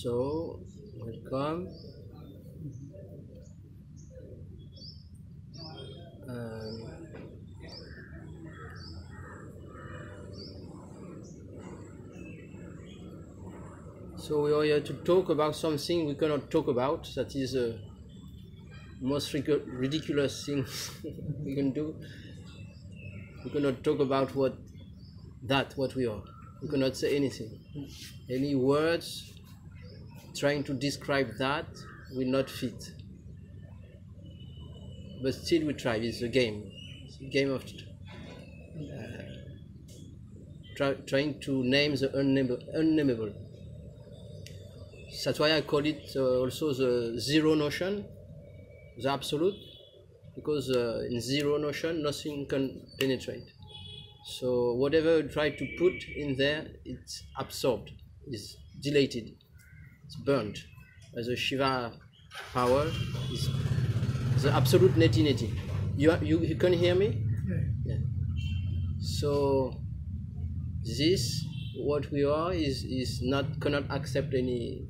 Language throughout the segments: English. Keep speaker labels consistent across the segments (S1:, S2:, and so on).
S1: So, welcome. So we are here to talk about something we cannot talk about. That is the most ridiculous thing we can do. We cannot talk about what we are. We cannot say anything. Any words trying to describe that will not fit. But still we try. It's a game. It's a game of trying to name the unnameable. That's why I call it also the zero notion, the absolute, because in zero notion nothing can penetrate. So whatever you try to put in there, it's absorbed, it's dilated, it's burnt. As a Shiva power is the absolute neti. You can hear me? Yeah. So this, what we are, is cannot accept any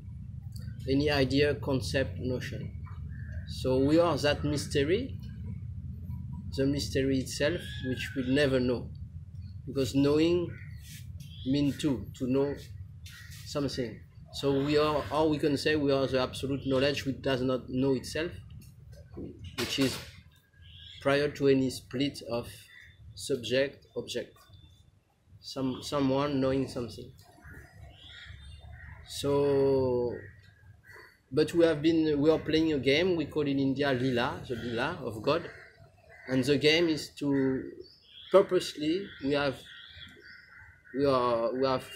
S1: idea, concept, notion. So we are that mystery, the mystery itself, which we'll never know, because knowing means to know something. So we are, or we can say we are the absolute knowledge which does not know itself, which is prior to any split of subject object, someone knowing something. So but we are playing a game we call in India Lila, the Lila of God, and the game is to purposely we have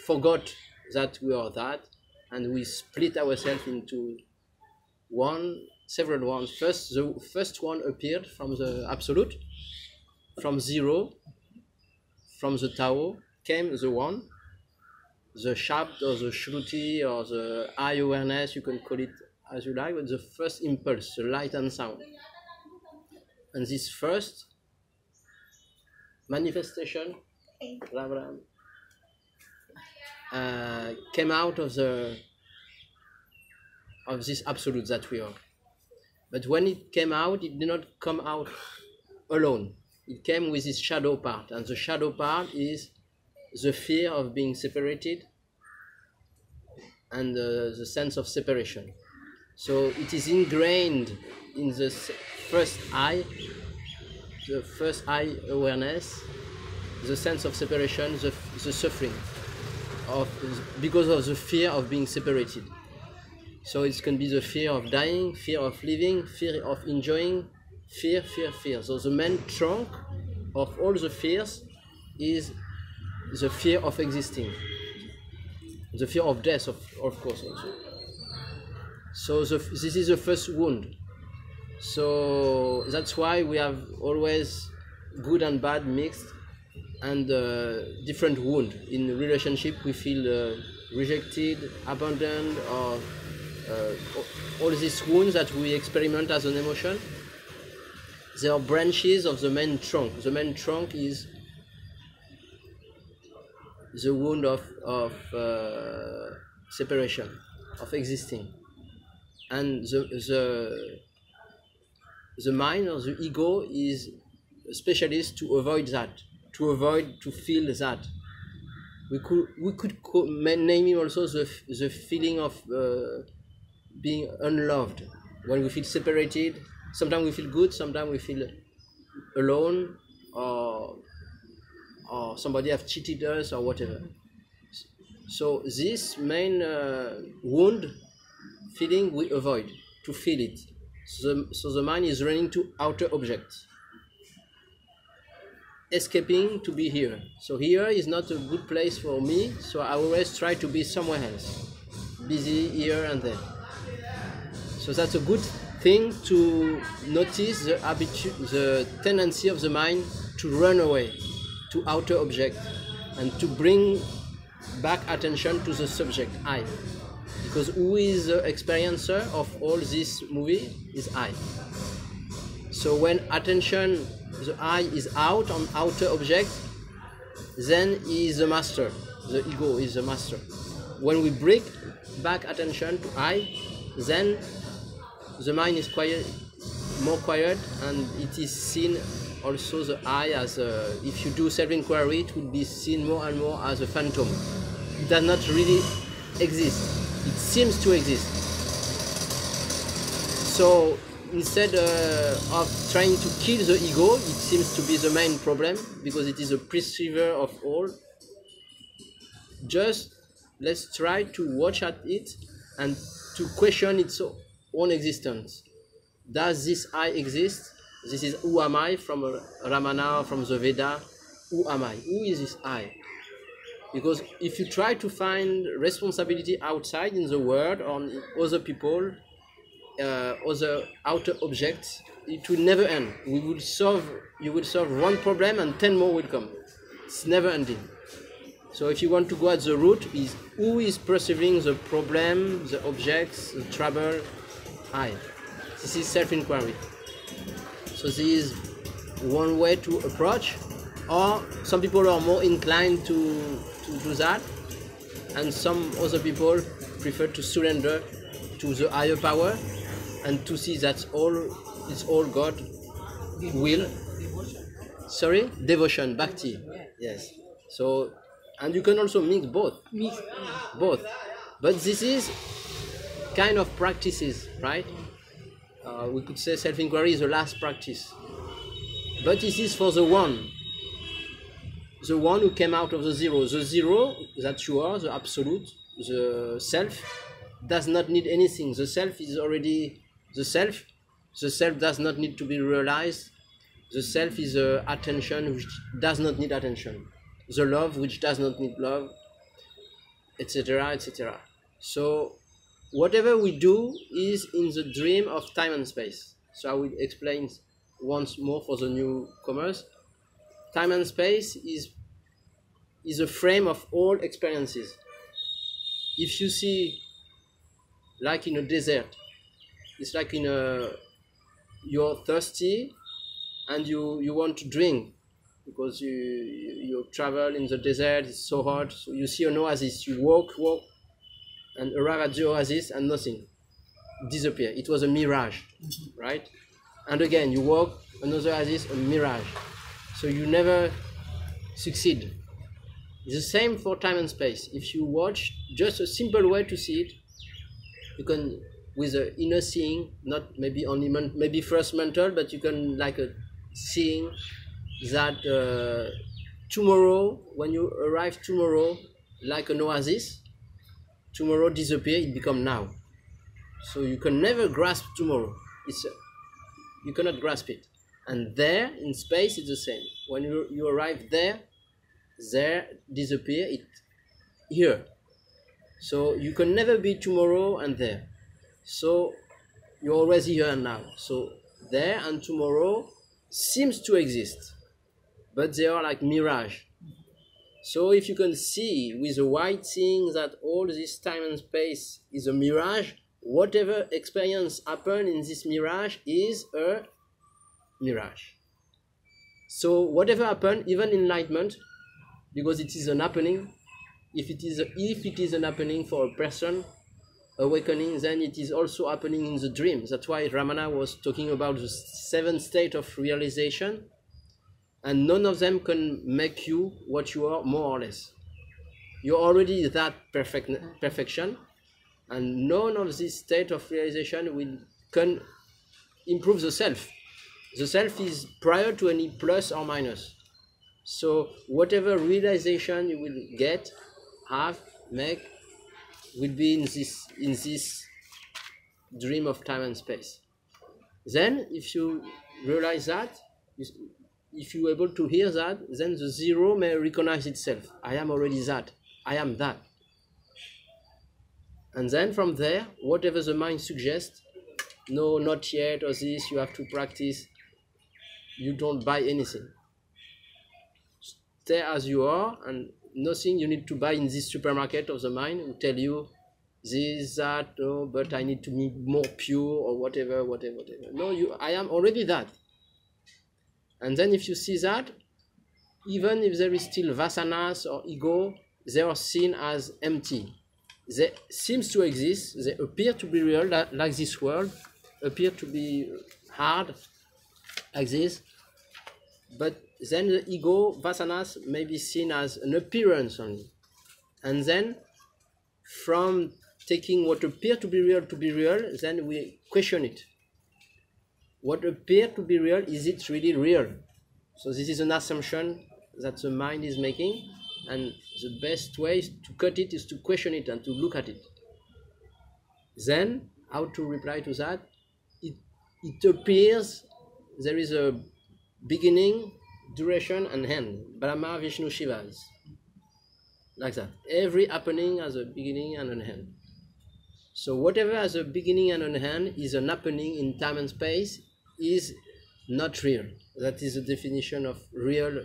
S1: forgot that we are that, and we split ourselves into several ones. The first one appeared from the absolute, from zero, from the Tao came the one, the Shabd or the Shruti or the eye awareness, you can call it as you like, but the first impulse, the light and sound. And this first manifestation came out of this absolute that we are. But when it came out, it did not come out alone. It came with its shadow part, and the shadow part is the fear of being separated and the sense of separation. So it is ingrained in the first eye awareness, the sense of separation, the suffering because of the fear of being separated. So it can be the fear of dying, fear of living, fear of enjoying, fear. So the main trunk of all the fears is the fear of existing, the fear of death, of course also. So this is the first wound. So that's why we have always good and bad mixed, and different wound. In relationship we feel rejected, abandoned, or all these wounds that we experiment as an emotion. They are branches of the main trunk. The main trunk is the wound of separation, of existing. And the mind or the ego is a specialist to avoid that, to feel that. We could name it also the feeling of being unloved. When we feel separated, sometimes we feel good, sometimes we feel alone, or somebody have cheated us or whatever. So this main wound feeling we avoid to feel it. So the mind is running to outer objects, escaping to be here. So here is not a good place for me, so I always try to be somewhere else, busy here and there. So that's a good thing to notice the tendency of the mind to run away to outer object and to bring back attention to the subject, I. Because who is the experiencer of all this movie is I. So when attention, the I, is out on outer object, then he is the master. The ego is the master. when we bring back attention to I, then the mind is quiet, more quiet, and it is seen also the I as if you do self-inquiry, it will be seen more and more as a phantom. It does not really exist. It seems to exist. So instead of trying to kill the ego, it seems to be the main problem because it is a perceiver of all. Just let's try to watch at it and to question its own existence. Does this I exist? This is who am I from Ramana, from the Veda. Who am I? Who is this I? Because if you try to find responsibility outside in the world, on other people, other outer objects, it will never end. You will solve one problem and 10 more will come. It's never ending. So if you want to go at the root, is who is perceiving the problem, the objects, the trouble? I. This is self-inquiry. So this is one way to approach, or some people are more inclined to do that, and some other people prefer to surrender to the higher power and to see that's all, it's all God will. Sorry? Devotion, bhakti. Yes. So, and you can also mix both. Both. But this is kind of practices, right? We could say self-inquiry is the last practice. But this is for the one who came out of the zero. The zero that you are, the absolute, the self, does not need anything. The self is already the self. The self does not need to be realized. The self is attention which does not need attention. The love which does not need love, etc., etc. So whatever we do is in the dream of time and space. So I will explain once more for the newcomers. Time and space is a frame of all experiences. If you see, like in a desert, it's like in a, you're thirsty and you want to drink because you travel in the desert, it's so hot, so you see an oasis, you walk and arrive at the oasis and nothing, disappear. It was a mirage, right? And again, you walk, another oasis, a mirage. So you never succeed. It's the same for time and space. If you watch, just a simple way to see it, you can, with the inner seeing, not maybe only maybe first mental, but you can like a seeing that tomorrow, when you arrive tomorrow, like an oasis, tomorrow disappear, it become now. So you can never grasp tomorrow. You cannot grasp it. And there in space it's the same. When you arrive there disappear, it here. So you can never be tomorrow and there. So you're always here and now. So there and tomorrow seems to exist, but they are like mirage. So if you can see with a wide seeing that all this time and space is a mirage, whatever experience happen in this mirage is a mirage. So whatever happen, even enlightenment, because it is an happening, if it is an happening for a person, awakening, then it is also happening in the dream. That's why Ramana was talking about the 7 states of realization, and none of them can make you what you are, more or less. You're already that perfection, and none of this state of realization can improve the self. The self is prior to any plus or minus. So whatever realization you will get, have, make, will be in this dream of time and space. Then if you realize that, if you are able to hear that, then the zero may recognize itself. I am already that. I am that. And then from there, whatever the mind suggests, no, not yet, or this, you have to practice, you don't buy anything. Stay as you are, and nothing you need to buy in this supermarket of the mind will tell you this, that, no, but I need to be more pure, or whatever. No, I am already that. And then if you see that, even if there is still vasanas or ego, they are seen as empty. they seems to exist, they appear to be real, like this world, appear to be hard, like this, but then the ego, vasanas, may be seen as an appearance only. And then, from taking what appear to be real, then we question it. What appear to be real, is it really real? So this is an assumption that the mind is making, and the best way to cut it is to question it and to look at it. Then, how to reply to that? It appears there is a beginning, duration, and end. Brahma, Vishnu, Shiva is like that. Every happening has a beginning and an end. So whatever has a beginning and an end is an happening in time and space, is not real. That is the definition of real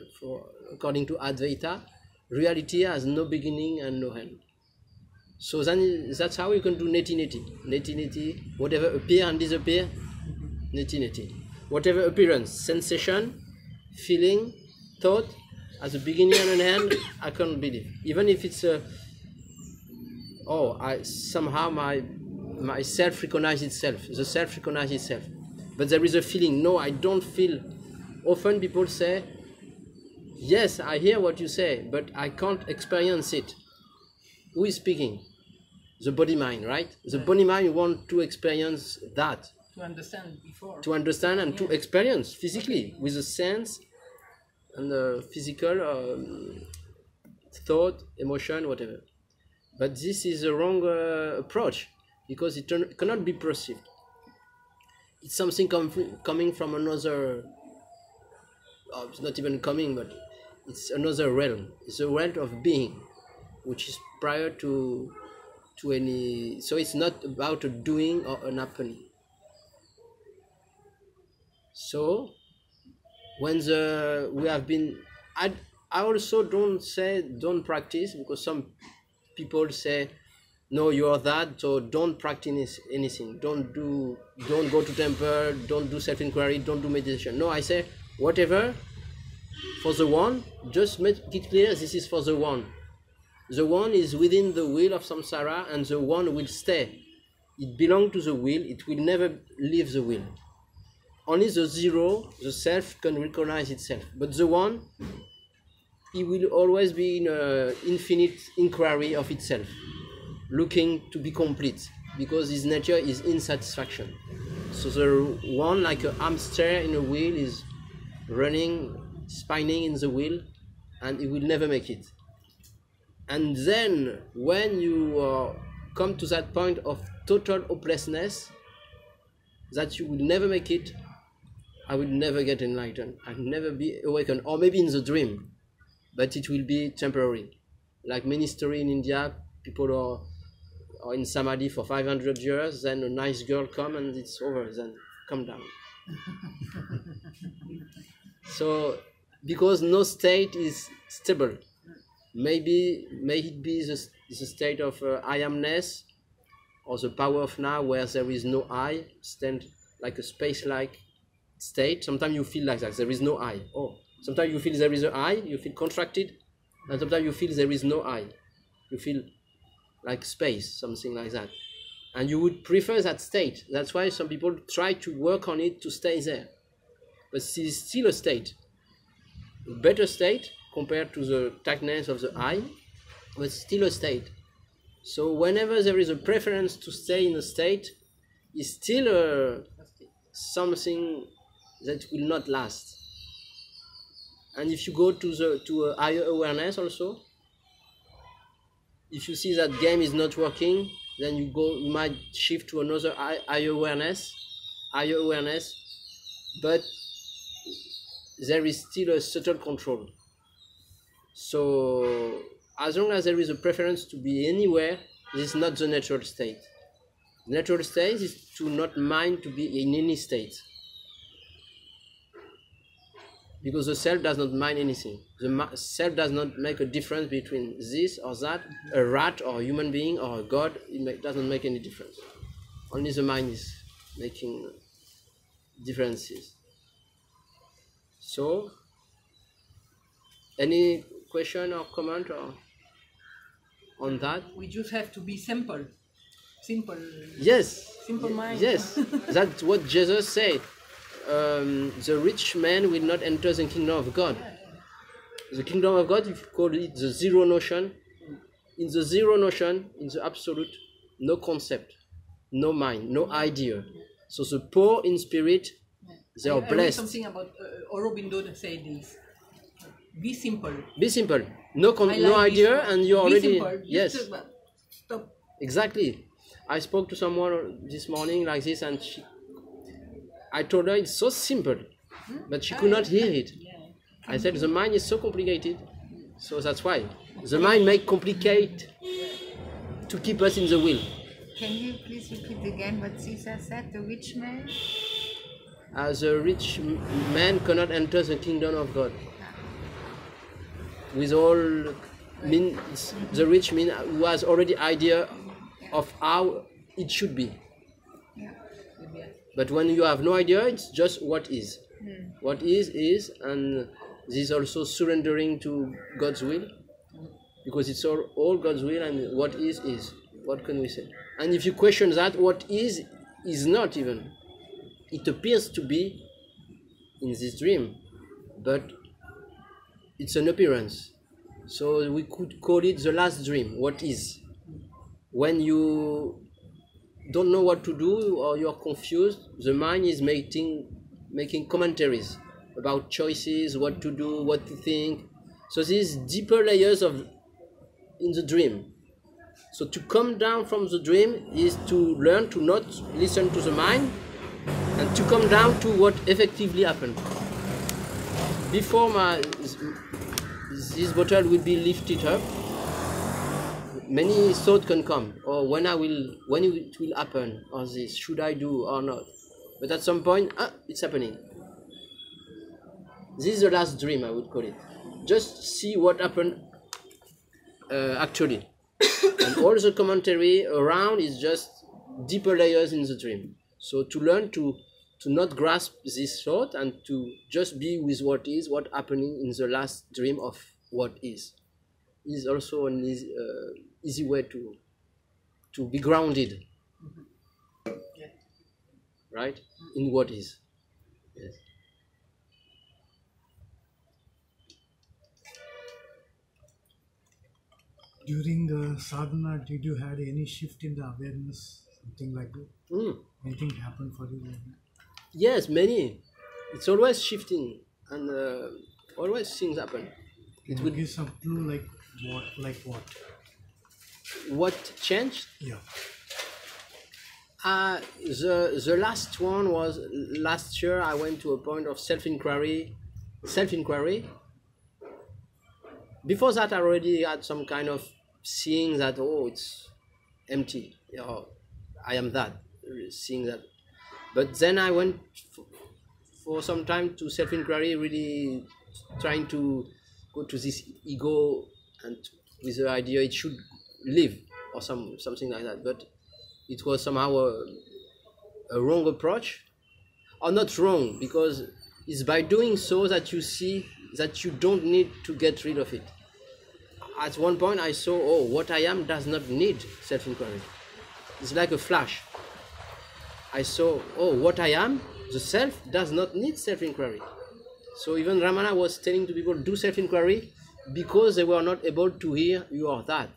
S1: according to Advaita. Reality has no beginning and no end. So then that's how you can do neti, whatever appear and disappear, neti. Whatever appearance, sensation, feeling, thought, as a beginning and an end, I can't believe. Even if it's somehow my self recognizes itself, the self recognizes itself. But there is a feeling, no, I don't feel. Often people say, yes, I hear what you say, but I can't experience it. Who is speaking? The body-mind, right? The body-mind wants to experience that.
S2: To understand before.
S1: To understand and to experience physically, with the sense and the physical thought, emotion, whatever. But this is a wrong approach, because it cannot be perceived. It's something coming from another, it's not even coming, but it's another realm. It's a realm of being, which is prior to any, so it's not about a doing or an happening. So when we have been, I also don't say don't practice, because some people say, no, you are that, so don't practice anything. Don't go to temple, don't do self-inquiry, don't do meditation. No, I say, whatever, for the one, just make it clear, this is for the one. The one is within the wheel of samsara, and the one will stay. It belongs to the wheel, it will never leave the wheel. Only the zero, the self, can recognize itself. But the one, it will always be in an infinite inquiry of itself, looking to be complete, because his nature is insatisfaction. So the one, like a hamster in a wheel, is running, spinning in the wheel, and it will never make it. And then when you come to that point of total hopelessness, that you will never make it, I will never get enlightened, I will never be awakened, or maybe in the dream, but it will be temporary. Like many stories in India, people are in samadhi for 500 years, then a nice girl comes and it's over, then come down. So, because no state is stable, may it be the state of I amness, or the power of now, where there is no I, stand like a space-like state. Sometimes you feel like that, there is no I. Oh, sometimes you feel there is an I, you feel contracted, and sometimes you feel there is no I. You feel like space, something like that. And you would prefer that state. That's why some people try to work on it to stay there. But it is still a state. A better state compared to the tightness of the I, but still a state. So whenever there is a preference to stay in a state, it's still something that will not last. And if you go to a higher awareness also, if you see that game is not working, then you might shift to another higher awareness, but there is still a subtle control. So as long as there is a preference to be anywhere, this is not the natural state. The natural state is to not mind to be in any state, because the self does not mind anything. The self does not make a difference between this or that, a rat or a human being or a god. It doesn't make any difference. Only the mind is making differences. So, any question or comment? Or on that.
S2: We just have to be simple. Simple.
S1: Yes.
S2: Simple mind.
S1: Yes. That's what Jesus said. The rich man will not enter the kingdom of God. The kingdom of God, if you call it the zero notion, in the zero notion, in the absolute, no concept, no mind, no idea. So the poor in spirit, they are
S2: I read
S1: blessed.
S2: something about Aurobindo that said this. Be simple.
S1: Be simple. No
S2: like
S1: idea,
S2: this.
S1: and you
S2: Be
S1: already
S2: simple.
S1: yes.
S2: Stop.
S1: Exactly. I spoke to someone this morning like this, and I told her it's so simple, but she could not hear it. I said the mind is so complicated, so that's why the mind may complicate to keep us in the will.
S3: Can you please repeat again what Caesar said? The rich man?
S1: As a rich man cannot enter the kingdom of God. With all means, the rich man who has already idea of how it should be.
S3: Yeah.
S1: But when you have no idea, it's just what is. What is, and this is also surrendering to God's will, because it's all God's will, and what is. What can we say? And if you question that, what is not even. It appears to be in this dream, but it's an appearance. So we could call it the last dream, what is. When you don't know what to do or you're confused, the mind is making commentaries about choices, what to do, what to think. So these deeper layers in the dream. So to come down from the dream is to learn to not listen to the mind and to come down to what effectively happened. Before this bottle will be lifted up, many thoughts can come, or when it will happen, or this, should I do or not? But at some point, it's happening. This is the last dream, I would call it. Just see what happened actually. And all the commentary around is just deeper layers in the dream. So to learn to not grasp this thought and to just be with what is, what happening in the last dream of what is also an easy way to be grounded, right, in what is. Yes.
S4: During the sadhana, did you had any shift in the awareness, something like that? Anything happened for you like that?
S1: Yes, many. It's always shifting, and always things happen.
S4: It would give some clue, like what?
S1: What changed?
S4: Yeah.
S1: The last one was last year. I went to a point of self-inquiry. Before that, I already had some kind of seeing that, it's empty. I am that, seeing that. But then I went for some time to self-inquiry, really trying to go to this ego and with the idea it should live or something like that. But it was somehow a wrong approach, or not wrong, because it's by doing so that you see that you don't need to get rid of it. At one point I saw, what I am does not need self-inquiry. It's like a flash. I saw, what I am, the self, does not need self-inquiry. So even Ramana was telling to people, do self-inquiry, because they were not able to hear you are that.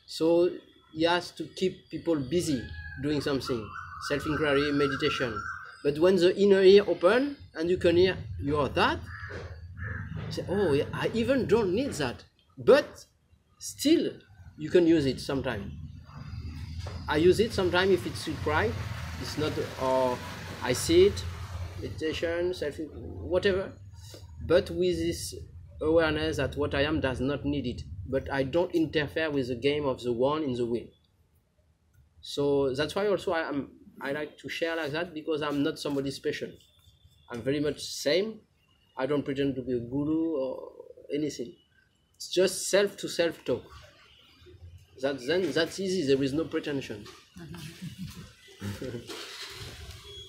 S1: So he has to keep people busy doing something, self-inquiry, meditation. But when the inner ear open and you can hear you are that, you say, I even don't need that. But still, you can use it sometime. I use it sometimes if it's required. It's not, or I see it, meditation, whatever. But with this awareness that what I am does not need it. But I don't interfere with the game of the one in the will. So that's why also I like to share like that, because I'm not somebody special. I'm very much same. I don't pretend to be a guru or anything. It's just self to self talk. That's easy. There is no pretension.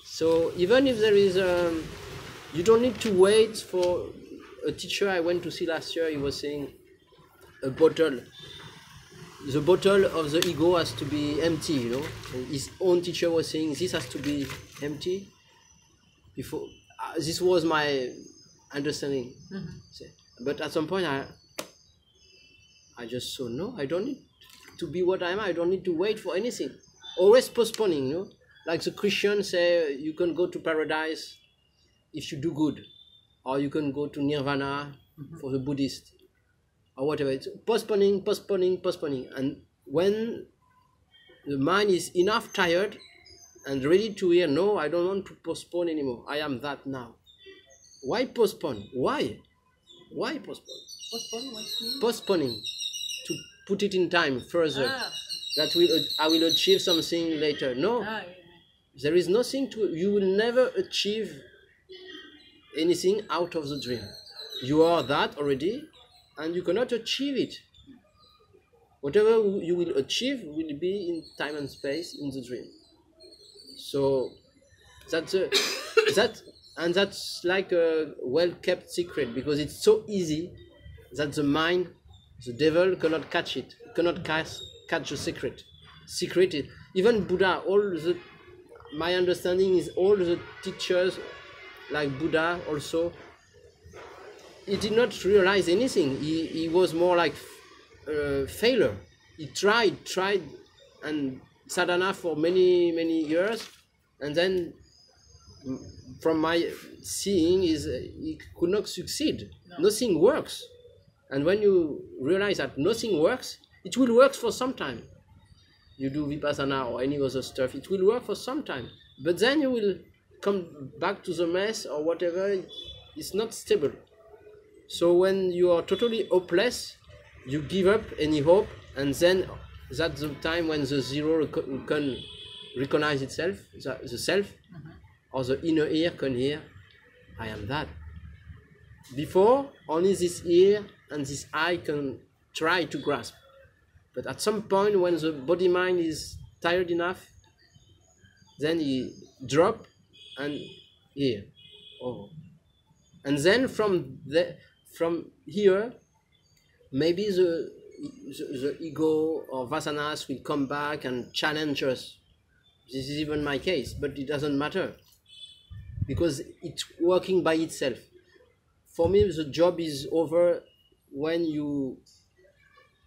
S1: So even if there is, you don't need to wait for a teacher I went to see last year. He was saying a bottle the bottle of the ego has to be empty, you know. And his own teacher was saying this has to be empty. Before this was my understanding. But at some point I just saw, no, I don't need to be what I am. I don't need to wait for anything. Always postponing, you know. Like the Christians say, you can go to paradise if you do good, or you can go to nirvana for the Buddhist, or whatever. It's postponing, postponing, postponing. And when the mind is enough tired and ready to hear, no, I don't want to postpone anymore. I am that now. Why postpone? Why? Why postpone?
S2: Postpone what's mean?
S1: Postponing, to put it in time further. That I will achieve something later. No, there is nothing to. You will never achieve anything out of the dream. You are that already, and you cannot achieve it. Whatever you will achieve will be in time and space in the dream. So that's that's like a well-kept secret, because it's so easy that the mind, the devil, cannot catch it, cannot catch the secret. Secret is, even Buddha, my understanding is all the teachers like Buddha also, he did not realize anything. He was more like failure. He tried and sadhana for many years, and then from my seeing is he could not succeed. Nothing works. And when you realize that nothing works, it will work for some time. You do vipassana or any other stuff, it will work for some time. But then you will come back to the mess or whatever. It's not stable. So when you are totally hopeless, you give up any hope, and then that's the time when the zero can recognize itself, the self, or the inner ear can hear, I am that. Before, only this ear and this eye can try to grasp. But at some point, when the body mind is tired enough, then he drop and hear. Oh. And then from here, maybe the ego or vasanas will come back and challenge us. This is even my case, but it doesn't matter, because it's working by itself. For me, the job is over when you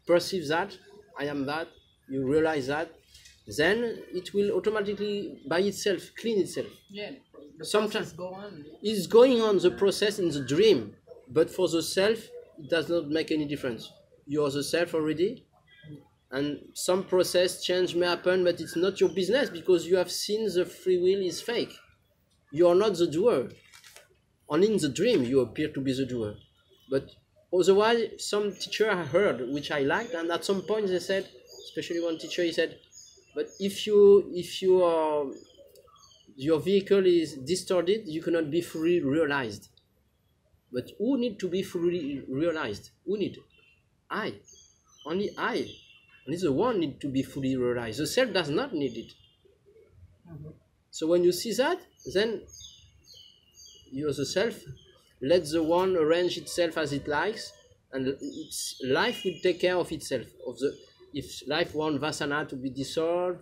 S1: perceive that, I am that, you realize that, then it will automatically, by itself, clean itself.
S2: Yeah, the
S1: Sometimes
S2: process go on.
S1: it's going on, the process in the dream, but for the self, it does not make any difference. You are the self already, and some process change may happen, but it's not your business, because you have seen the free will is fake. You are not the doer. Only in the dream you appear to be the doer. But otherwise, some teacher I heard, which I liked, and at some point they said, especially one teacher, he said, but if you are, your vehicle is distorted, you cannot be fully realized. But who need to be fully realized? Who need? I. Only I. Only the one need to be fully realized. The self does not need it. So when you see that, then you as the self, let the one arrange itself as it likes, and its life will take care of itself. If life wants vasana to be dissolved,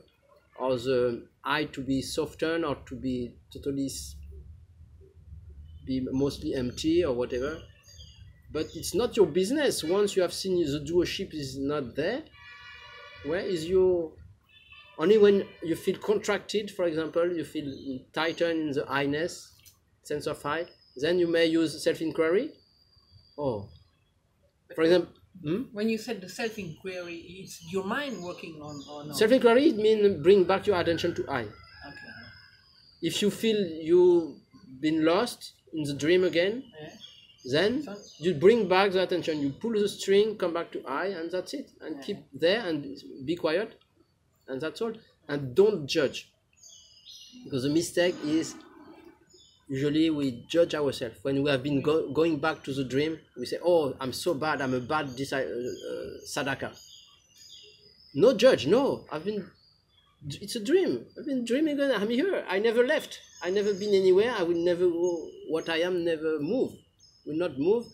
S1: or the eye to be softened, or to be totally be mostly empty or whatever. But it's not your business. Once you have seen the doership is not there, where is your... Only when you feel contracted, for example, you feel tightened in the I-ness, sense of I, then you may use self-inquiry. Oh, for example,
S2: When you said the self-inquiry, it's your mind working on or not?
S1: self-inquiry, it means bring back your attention to I.
S2: Okay.
S1: If you feel you've been lost in the dream again, then you bring back the attention. You pull the string, come back to I, and that's it. And keep there and be quiet, and that's all. And don't judge, because the mistake is usually we judge ourselves. When we have been going back to the dream, we say, oh, I'm so bad, I'm a bad sadhaka. No judge, no. It's a dream. I've been dreaming, I'm here. I never left. I never been anywhere. I will never go. What I am never move. Will not move.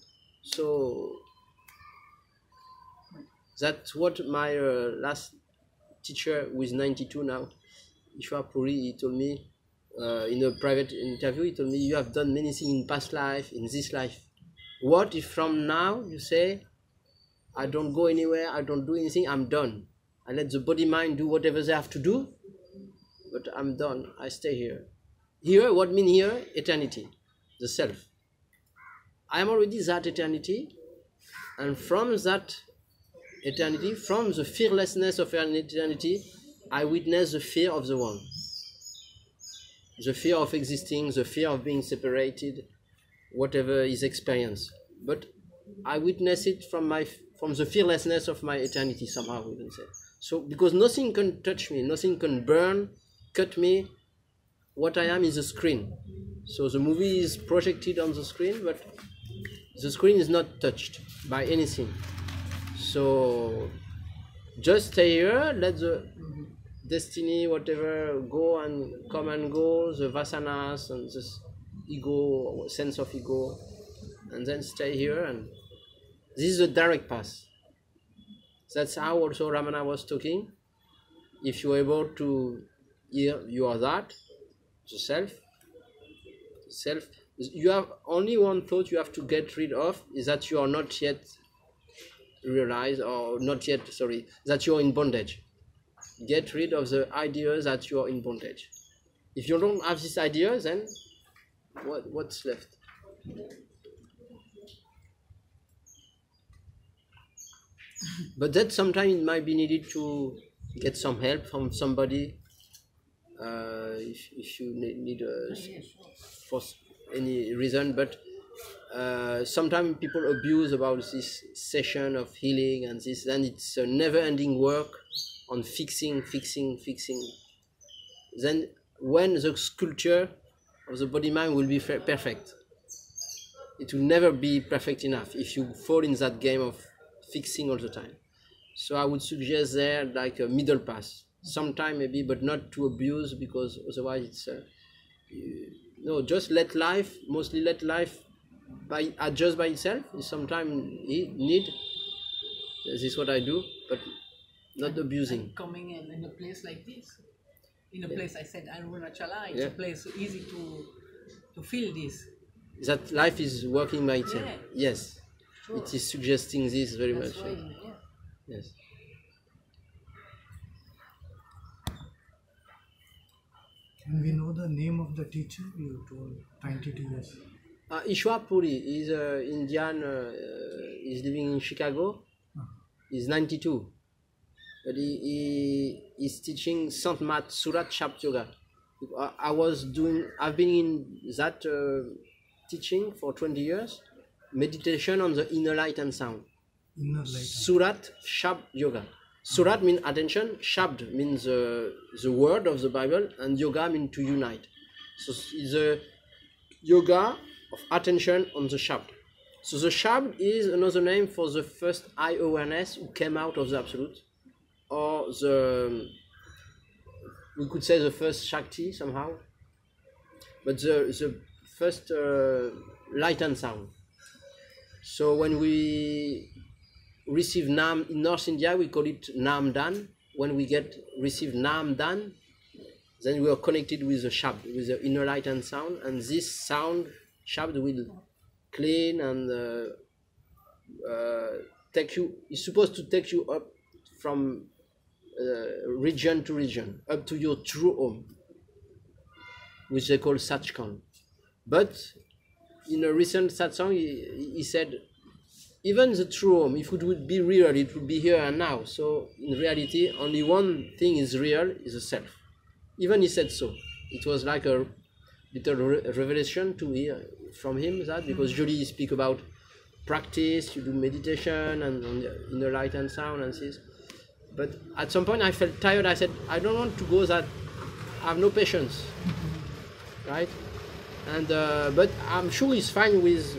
S1: So That's what my last teacher, who is 92 now, Ishwar Puri, he told me in a private interview, he told me, you have done many things in past life, in this life. What if from now you say, I don't go anywhere, I don't do anything, I'm done. I let the body mind do whatever they have to do, but I'm done, I stay here. Here, what mean here? Eternity, the self. I am already that eternity, and from that eternity, from the fearlessness of eternity, I witness the fear of the one. The fear of existing, the fear of being separated, whatever is experienced. But I witness it from the fearlessness of my eternity, somehow we can say. So, because nothing can touch me, nothing can burn, cut me. What I am is a screen. So the movie is projected on the screen, but the screen is not touched by anything. So just stay here, let the destiny, whatever, go and come and go, the vasanas and this ego, sense of ego, and then stay here. And this is a direct path. That's how also Ramana was talking. If you're able to hear, you are that, the self. You have only one thought you have to get rid of, is that you are not yet realized, or not yet, sorry, that you are in bondage. Get rid of the idea that you are in bondage. If you don't have this idea, then what's left? But that sometimes it might be needed to get some help from somebody. If you need for any reason, but sometimes people abuse about this session of healing and this, and it's a never-ending work on fixing. Then when the sculpture of the body-mind will be perfect, it will never be perfect enough if you fall in that game of fixing all the time. So I would suggest there like a middle path. Sometime maybe, but not to abuse, because otherwise it's no, just let life, mostly let life adjust by itself. Sometimes need. This is what I do, but not abusing.
S2: And coming in a place like this, in a place I said Arunachala, it's a place easy to feel this.
S1: That life is working by itself.
S2: Yeah.
S1: Yes, sure. It is suggesting this very much.
S2: Why,
S1: Yes.
S4: Can we know the name of the teacher you told 92 years?
S1: Ishwar Puri is Indian, is living in Chicago. He's 92. But he is teaching Sant Mat Surat Shapt Yoga. I've been in that teaching for 20 years. Meditation on the inner light and sound.
S4: Inner light.
S1: Surat Shapt Yoga. Surat means attention, Shabd means the word of the Bible, and Yoga means to unite. So it's a yoga of attention on the Shabd. So the Shabd is another name for the first I awareness who came out of the Absolute, or we could say the first Shakti somehow, but the first light and sound. So when we receive Nam in North India, we call it Nam Dan. When we receive Nam Dan, then we are connected with the Shabd, with the inner light and sound, and this sound Shabd will clean and it's supposed to take you up from region to region, up to your true home, which they call Satchkhand. But in a recent satsang, he said, even the true home, if it would be real, it would be here and now. So in reality, only one thing is real, is the self. Even he said so. It was like a little revelation to hear from him, that, because usually you speak about practice, you do meditation and on the inner light and sound and this. But at some point I felt tired. I said, I don't want to go that, I have no patience, right? And but I'm sure he's fine with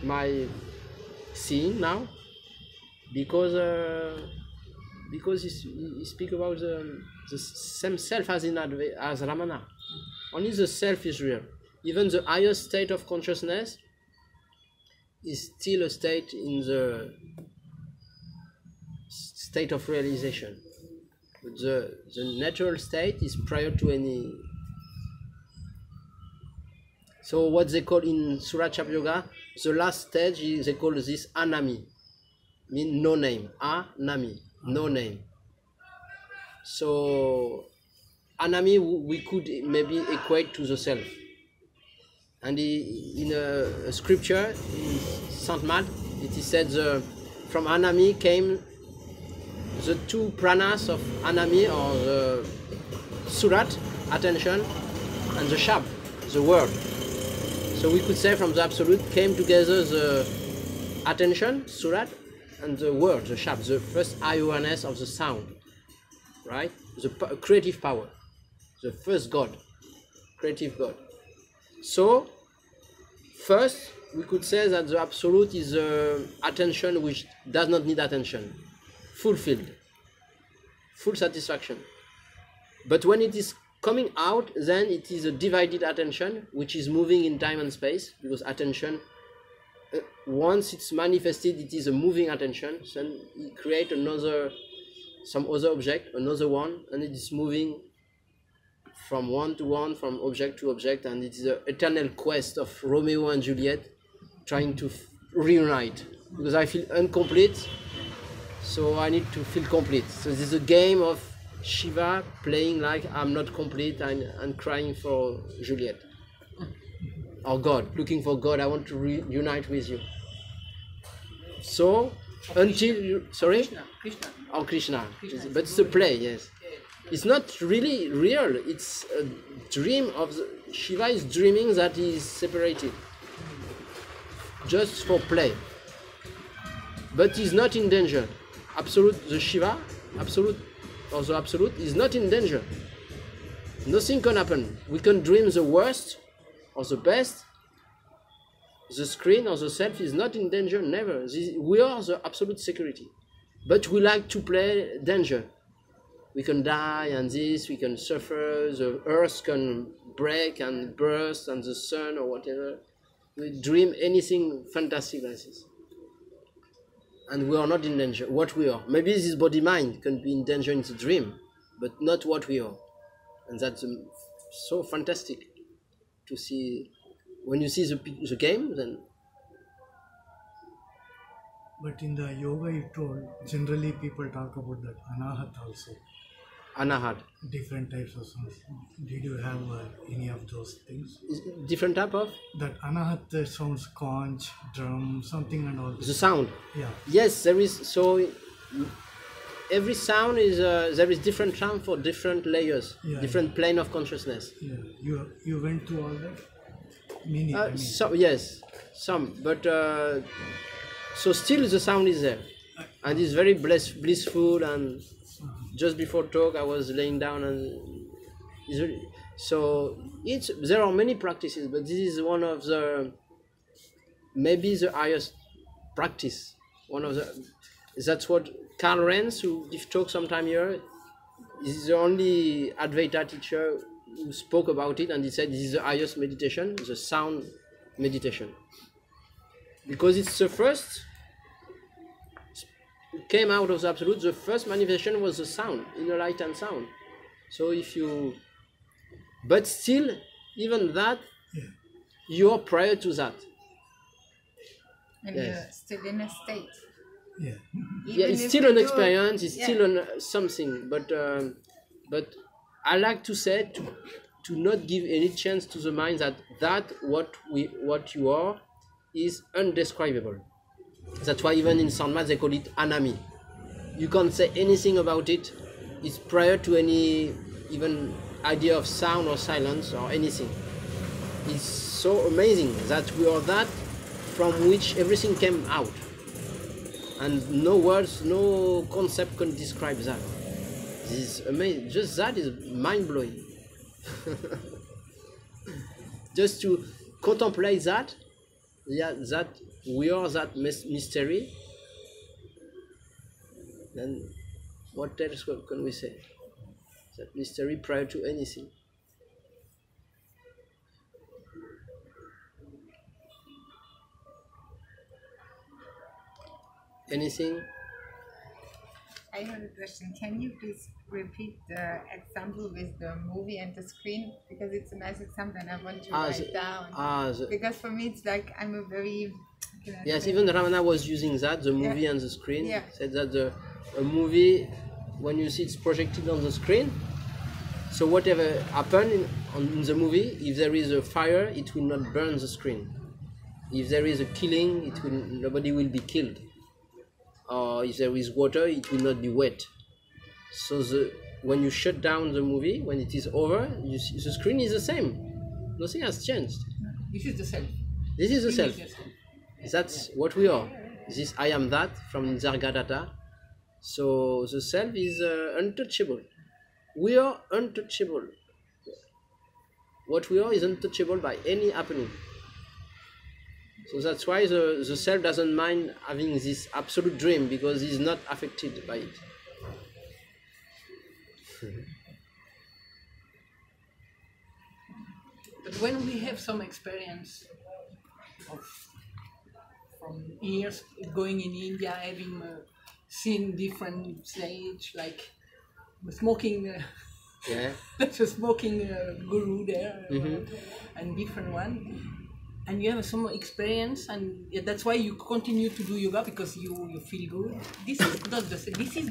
S1: my seeing now, because he speak about the same self as Ramana. Only the self is real. Even the highest state of consciousness is still a state in the state of realization. But the natural state is prior to any. So what they call in Surya Chap Yoga, the last stage is they call this anami, mean no name. Anami, no name. So anami we could maybe equate to the self. And in a scripture in Saint Mark, it is said from anami came the two pranas of anami, or the surat, attention, and the shab, the word. So we could say from the absolute came together the attention, surat, and the word, the shab, the first awareness of the sound, right? The creative power, the first God, creative God. So first we could say that the absolute is attention which does not need attention, fulfilled, full satisfaction. But when it is coming out, then it is a divided attention which is moving in time and space, because attention, once it's manifested, it is a moving attention. Then you create some other object, another one, and it is moving from one to one, from object to object, and it is an eternal quest of Romeo and Juliet trying to reunite, because I feel incomplete, so I need to feel complete. So this is a game of Shiva playing like I'm not complete and crying for Juliet, or God, looking for God. I want to reunite with you. So until you, sorry,
S2: Krishna.
S1: or Krishna, but it's a play, yes. It's not really real. It's a dream of Shiva is dreaming that he is separated, just for play. But he's not in danger. Absolute, the Shiva, absolute, or the absolute is not in danger. Nothing can happen. We can dream the worst or the best. The screen or the self is not in danger, never. We are the absolute security. But we like to play danger. We can die and this, we can suffer, the earth can break and burst, and the sun or whatever. We dream anything fantastic like this. And we are not in danger. What we are. Maybe this body mind can be in danger in the dream, but not what we are. And that's so fantastic to see. When you see the game, then.
S4: But in the yoga you told, generally people talk about that anahat also.
S1: Anahat.
S4: Different types of sounds. Did you have any of those things?
S1: Different type of?
S4: That anahat sounds conch, drum, something and all.
S1: The sound.
S4: Yeah.
S1: Yes, there is. So every sound is there is different sound for different layers, different plane of consciousness.
S4: Yeah. You went through all that. Many.
S1: So yes, some, but so still the sound is there, and it's very blissful. And just before talk, I was laying down, and it's really, so there are many practices, but this is one of the maybe the highest practice. One of the that's what Karl Renz, who give talk sometime here, is the only Advaita teacher who spoke about it, and he said this is the highest meditation, the sound meditation, because it's the first. Came out of the absolute, the first manifestation was the sound, inner light and sound. So if you, but still, even that, you are prior to that.
S3: And you're still in a state.
S4: Yeah.
S1: It's still an experience. It's still something. But I like to say to not give any chance to the mind that what you are is undescribable. That's why even in Sanmat they call it anami. You can't say anything about it. It's prior to any even idea of sound or silence or anything. It's so amazing that we are that from which everything came out. And no words, no concept can describe that. This is amazing. Just that is mind-blowing. Just to contemplate that, that we are that mystery, then what else can we say? That mystery prior to anything. Anything?
S3: I have a question. Can you please repeat the example with the movie and the screen? Because it's a nice example and I want to write down. Because for me it's like I'm a very...
S1: Yes, even Ramana was using that, the movie and the screen. Yeah. Said that a movie, when you see it's projected on the screen, so whatever happened in the movie, if there is a fire, it will not burn the screen. If there is a killing, nobody will be killed. Or if there is water, it will not be wet. So when you shut down the movie, when it is over, you see, the screen is the same. Nothing has changed.
S2: This is the self.
S1: This is the self. That's what we are. This I am that from Nisargadatta. So the self is untouchable. We are untouchable. What we are is untouchable by any happening. So that's why the self doesn't mind having this absolute dream, because he's not affected by it.
S2: But when we have some experience from years going in India, having seen different stage, like smoking, there's a smoking guru there, and different one. And you have some experience, and that's why you continue to do yoga, because you feel good. This is not the same. This is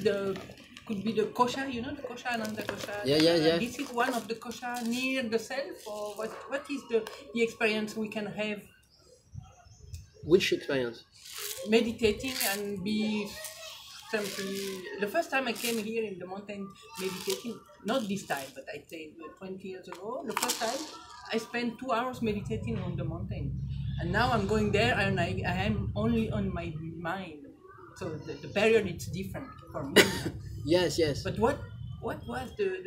S2: could be the kosha, you know, the kosha, ananda kosha.
S1: Yeah.
S2: This is one of the kosha near the self, or what is the experience we can have?
S1: Which experience?
S2: Meditating and be simply. The first time I came here in the mountain meditating, not this time, but I say 20 years ago, the first time, I spent 2 hours meditating on the mountain, and now I'm going there and I am only on my mind. So the period is different for me.
S1: Yes.
S2: But what was the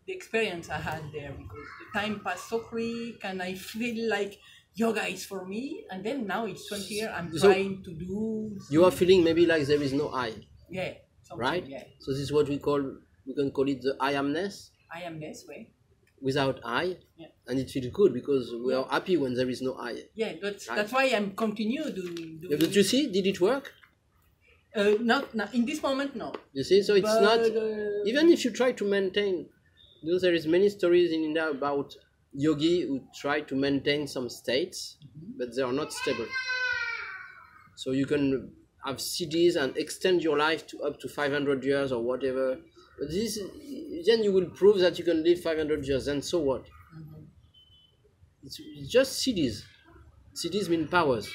S2: experience I had there? Because the time passed so quick, and I feel like yoga is for me. And then now it's 20 years. I'm trying to do.
S1: You are feeling maybe like there is no I.
S2: Yeah.
S1: Right.
S2: Yeah.
S1: So this is what we can call it the I amness.
S2: I amness way.
S1: Without I, and it feels good because we are happy when there is no I.
S2: Yeah, that's why I'm continue doing.
S1: But you see, did it work?
S2: Not in this moment, no.
S1: You see, so it's not. Even if you try to maintain, there is many stories in India about yogi who try to maintain some states, but they are not stable. So you can have CDs and extend your life to up to 500 years or whatever. But then you will prove that you can live 500 years, and so what? It's just CDs. CDs mean powers.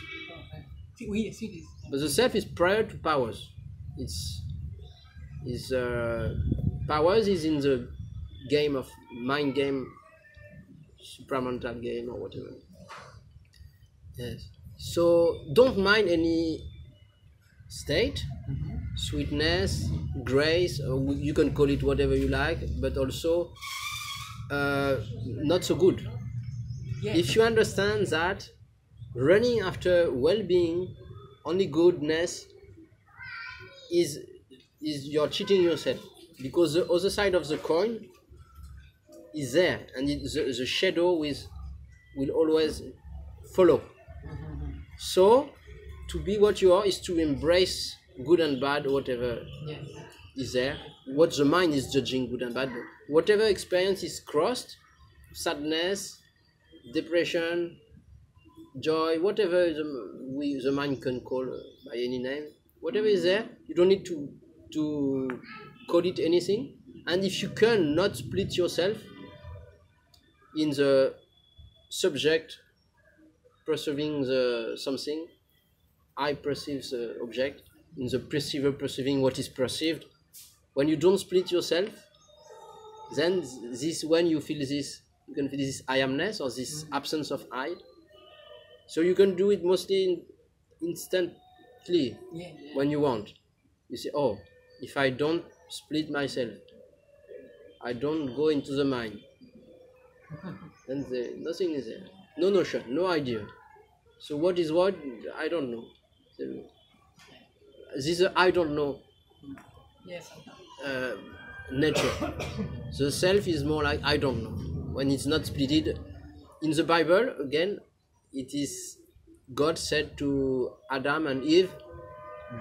S2: We CDs.
S1: But the self is prior to powers. Powers is in the game of mind game, supramental game or whatever. Yes. So don't mind any state. Sweetness, grace, or you can call it whatever you like, but also not so good. Yes. If you understand that running after well-being, only goodness, is you're cheating yourself, because the other side of the coin is there, and the shadow will always follow. So to be what you are is to embrace good and bad, whatever is there. What the mind is judging good and bad, but whatever experience is crossed, sadness, depression, joy, whatever the mind can call by any name, whatever is there, you don't need to call it anything. And if you can not split yourself in the subject perceiving the something, I perceive the object, in the perceiver perceiving what is perceived. When you don't split yourself, then when you feel this, you can feel this I amness or this absence of I. So you can do it mostly instantly when you want. You say, oh, if I don't split myself, I don't go into the mind, then nothing is there. No notion, no idea. So what is what? I don't know. This is I don't know nature. The self is more like I don't know. When it's not splitted. In the Bible, again, it is God said to Adam and Eve,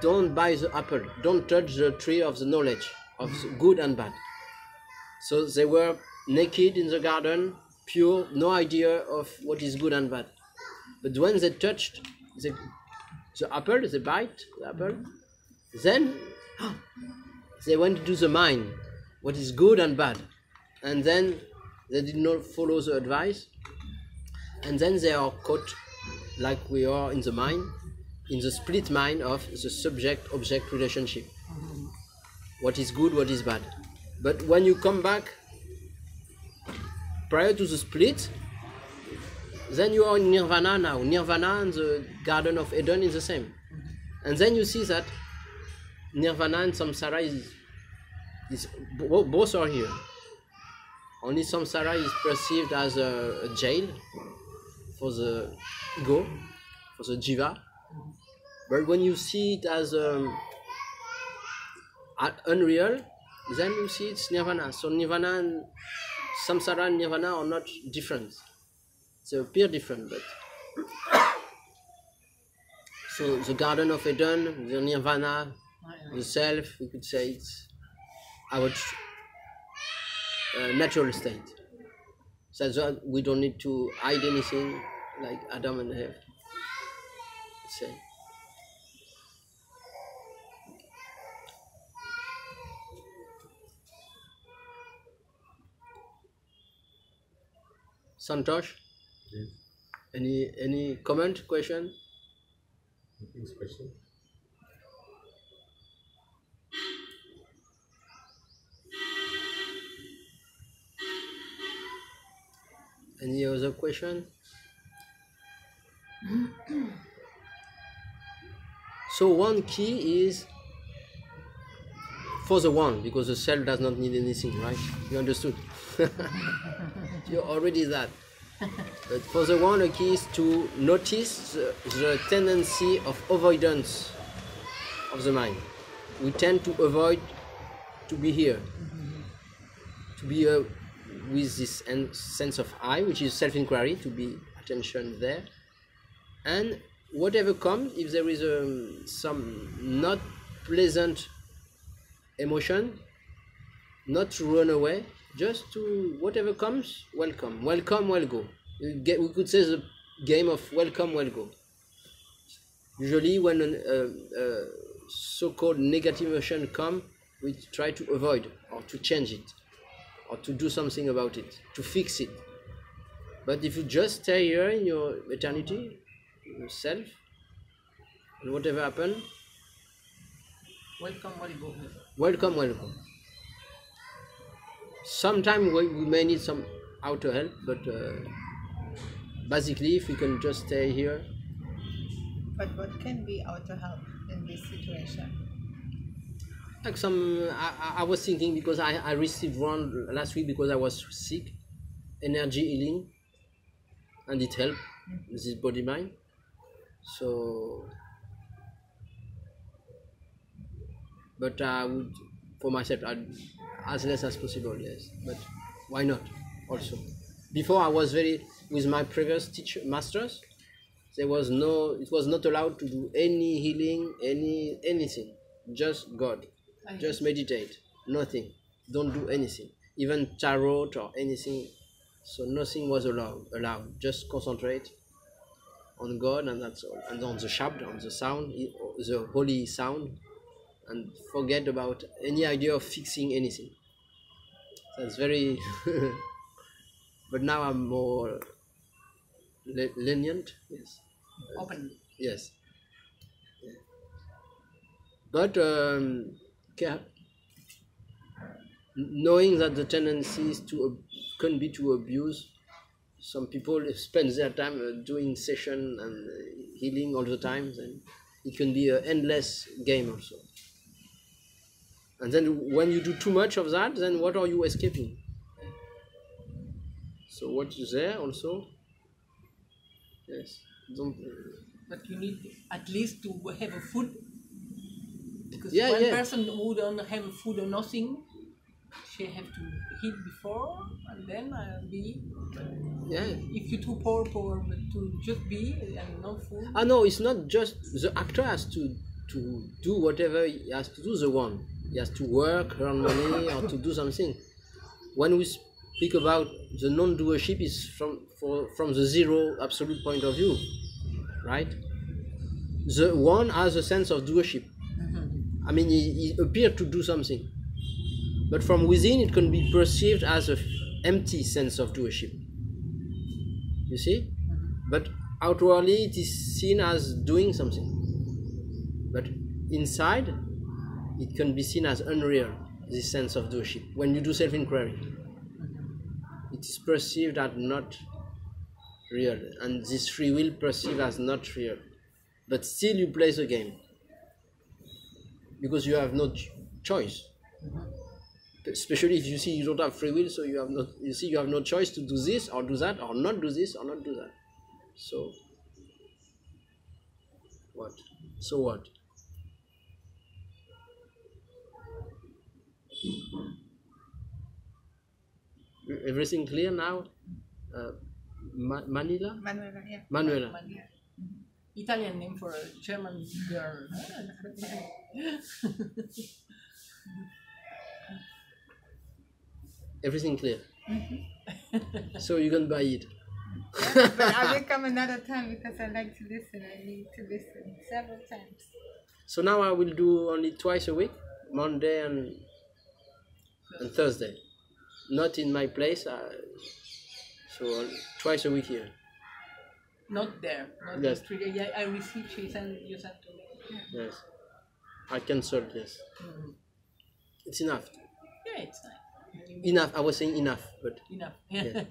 S1: don't buy the apple, don't touch the tree of the knowledge of the good and bad. So they were naked in the garden, pure, no idea of what is good and bad. But when they touched the apple, they bite the apple, then they went into the mind, what is good and bad. And then they did not follow the advice. And then they are caught like we are in the mind, in the split mind of the subject-object relationship. What is good, what is bad. But when you come back prior to the split, then you are in Nirvana now. Nirvana and the Garden of Eden is the same. And then you see that Nirvana and Samsara is both are here. Only Samsara is perceived as a jail for the ego, for the jiva. But when you see it as unreal, then you see it's Nirvana. So Nirvana and Samsara and Nirvana are not different. They appear different, but so the Garden of Eden, the Nirvana, the self, we could say it's our natural state. So that's why we don't need to hide anything like Adam and Eve. Say. Santosh?
S5: Yes.
S1: Any comment, question?
S5: Nothing special.
S1: Any other question? So one key is for the one, because the self does not need anything, right? You understood? You're already that. But for the one, the key is to notice the tendency of avoidance of the mind. We tend to avoid to be here, to be with this sense of I, which is self-inquiry, to be attention there. And whatever comes, if there is some not pleasant emotion, not to run away, just to whatever comes, welcome, well go. We could say the game of welcome, well go. Usually when a so-called negative emotion comes, we try to avoid or to change it or to do something about it, to fix it. But if you just stay here in your eternity, yourself, and whatever happens,
S2: welcome, well go.
S1: Welcome, well go. Sometimes we may need some outer help, but basically if we can just stay here.
S3: But what can be outer help in this situation?
S1: Like I was thinking, because I received one last week because I was sick, energy healing, and it helped this body mind. So, but I would, for myself, as less as possible, yes. But why not? Also, before I was with my previous masters, it was not allowed to do any healing, anything. Just God, just meditate, nothing. Don't do anything, even tarot or anything. So nothing was allowed. Just concentrate on God, and that's all. And on the shabd, on the sound, the holy sound, and forget about any idea of fixing anything. That's very. But now I'm more lenient. Yes.
S2: Open.
S1: Yes. Yeah. But knowing that the tendency is can be to abuse. Some people spend their time doing session and healing all the time, and it can be an endless game also. And then when you do too much of that, then what are you escaping? So what is there also? Yes.
S2: But you need at least to have a food. Because person who don't have food or nothing, she have to eat before and then be.
S1: Yeah.
S2: If you're too poor, but to just be and no food.
S1: No, it's not just the actor has to to do whatever he has to do, the one. He has to work, earn money, or to do something. When we speak about the non-doership, is from the zero absolute point of view, right? The one has a sense of doership. I mean, he appeared to do something, but from within it can be perceived as an empty sense of doership. You see? But outwardly it is seen as doing something. But inside it can be seen as unreal, this sense of doership. When you do self-inquiry, it is perceived as not real, and this free will perceived as not real. But still you play the game, because you have no choice. Especially if you see you don't have free will, so you have no choice to do this or do that, or not do this or not do that. So what? So what? Everything clear now? Manuela, yeah. Manuela.
S2: Italian name for a German girl.
S1: Everything clear. So you can buy it.
S3: Yeah, but I will come another time because I like to listen. I need to listen several times.
S1: So now I will do only twice a week, Monday and Thursday. Not in my place, so twice a week here.
S2: Not there. Not
S1: yes.
S2: Yeah, I received. You sent to me.
S1: Yes. I cancelled. Yes. It's enough.
S2: Yeah, it's nice.
S1: Enough. I was saying enough, but
S2: enough.
S1: Yeah.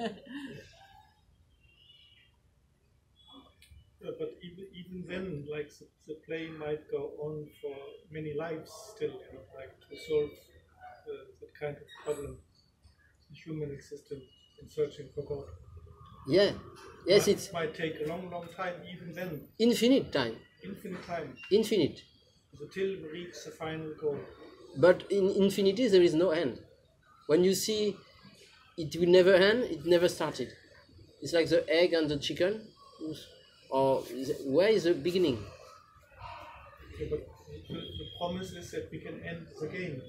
S6: But even then, like the play might go on for many lives still, like to solve that kind of problem, the human existence in searching for God.
S1: Yeah. Yes, it
S6: might take a long time. Even then.
S1: Infinite time.
S6: Infinite time.
S1: Infinite.
S6: Until we reach the final goal.
S1: But in infinity there is no end. When you see it will never end, it never started. It's like the egg and the chicken. Or where is the beginning?
S6: Okay, but the promise is that we can end the game.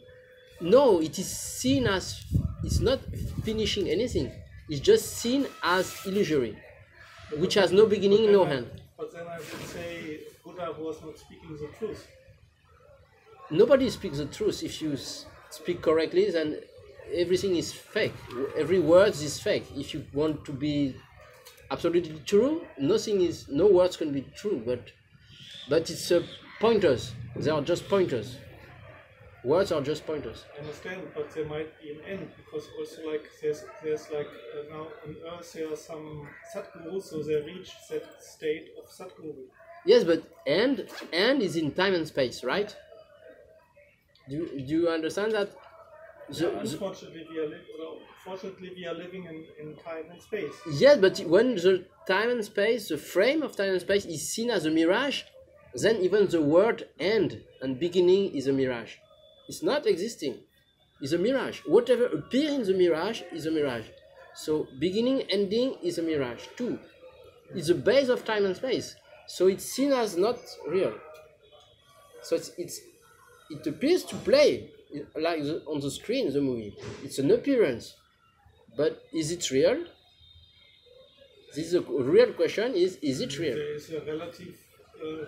S1: No, it is seen as, it's not finishing anything. It's just seen as illusory, which has no beginning, no end.
S6: But then I would say Buddha was not speaking the truth.
S1: Nobody speaks the truth. If you speak correctly, then everything is fake. Every word is fake. If you want to be absolutely true, no words can be true. But it's pointers. They are just pointers. Words are just pointers.
S6: I understand, but there might be an end, because also like there's like now on earth there are some Sadhgurus, so they reach that state of Sadhguru.
S1: Yes, but end is in time and space, right? Do you understand that?
S6: Unfortunately, we are living in time and space.
S1: Yes, but when the time and space, the frame of time and space is seen as a mirage, then even the word end and beginning is a mirage. It's not existing. It's a mirage. Whatever appears in the mirage is a mirage. So beginning, ending is a mirage too. It's the base of time and space. So it's seen as not real. So it appears to play like on the screen, the movie. It's an appearance. But is it real? This is a real question. Is it real?
S6: There is a relative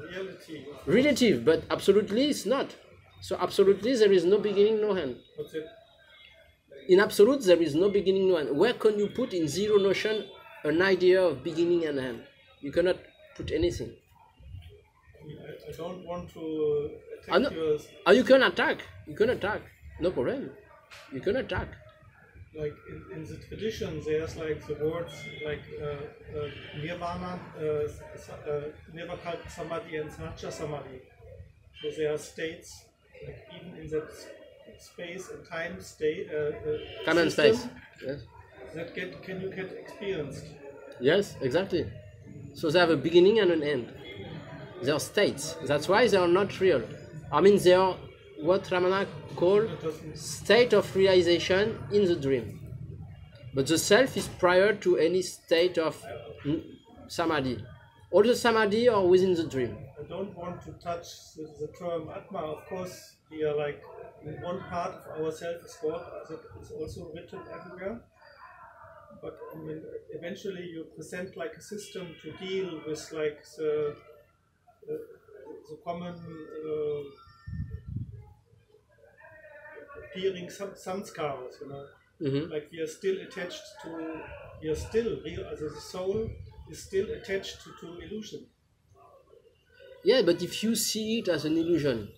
S6: reality.
S1: Relative, but absolutely it's not. So absolutely there is no beginning, no end.
S6: What's it?
S1: In absolute there is no beginning, no end. Where can you put in zero notion an idea of beginning and end? You cannot put anything.
S6: I don't want to attack yours.
S1: You can attack. You can attack. No problem. You can attack.
S6: Like in the tradition, there's like the words like nirvana, nirvana samadhi, and sanatya samadhi. So there are states, like even in that space and time state.
S1: Time and space. Yes.
S6: That can you get experienced?
S1: Yes, exactly. So they have a beginning and an end. They are states. That's why they are not real. I mean, they are what Ramana called state of realization in the dream. But the self is prior to any state of samadhi. All the samadhi are within the dream.
S6: I don't want to touch the term Atma. Of course, we are like in one part of ourselves is God, as it is also written everywhere. But I mean, eventually you present like a system to deal with like the common appearing samskaras, you know.
S1: Mm-hmm.
S6: Like we are still attached to, we are still real, as the soul is still attached to illusion.
S1: Yeah, but if you see it as an illusion,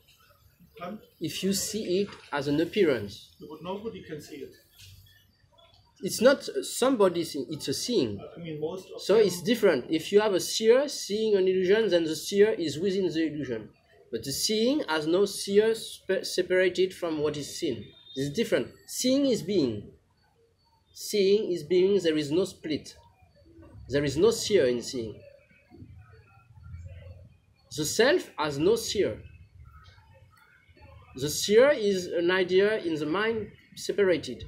S1: if you see it as an appearance,
S6: but nobody can see it.
S1: It's not somebody seeing, it's a seeing.
S6: I mean, most of
S1: so
S6: them,
S1: it's different. If you have a seer seeing an illusion, then the seer is within the illusion. But the seeing has no seer separated from what is seen. It's different. Seeing is being. Seeing is being, there is no split. There is no seer in seeing. The self has no seer. The seer is an idea in the mind separated,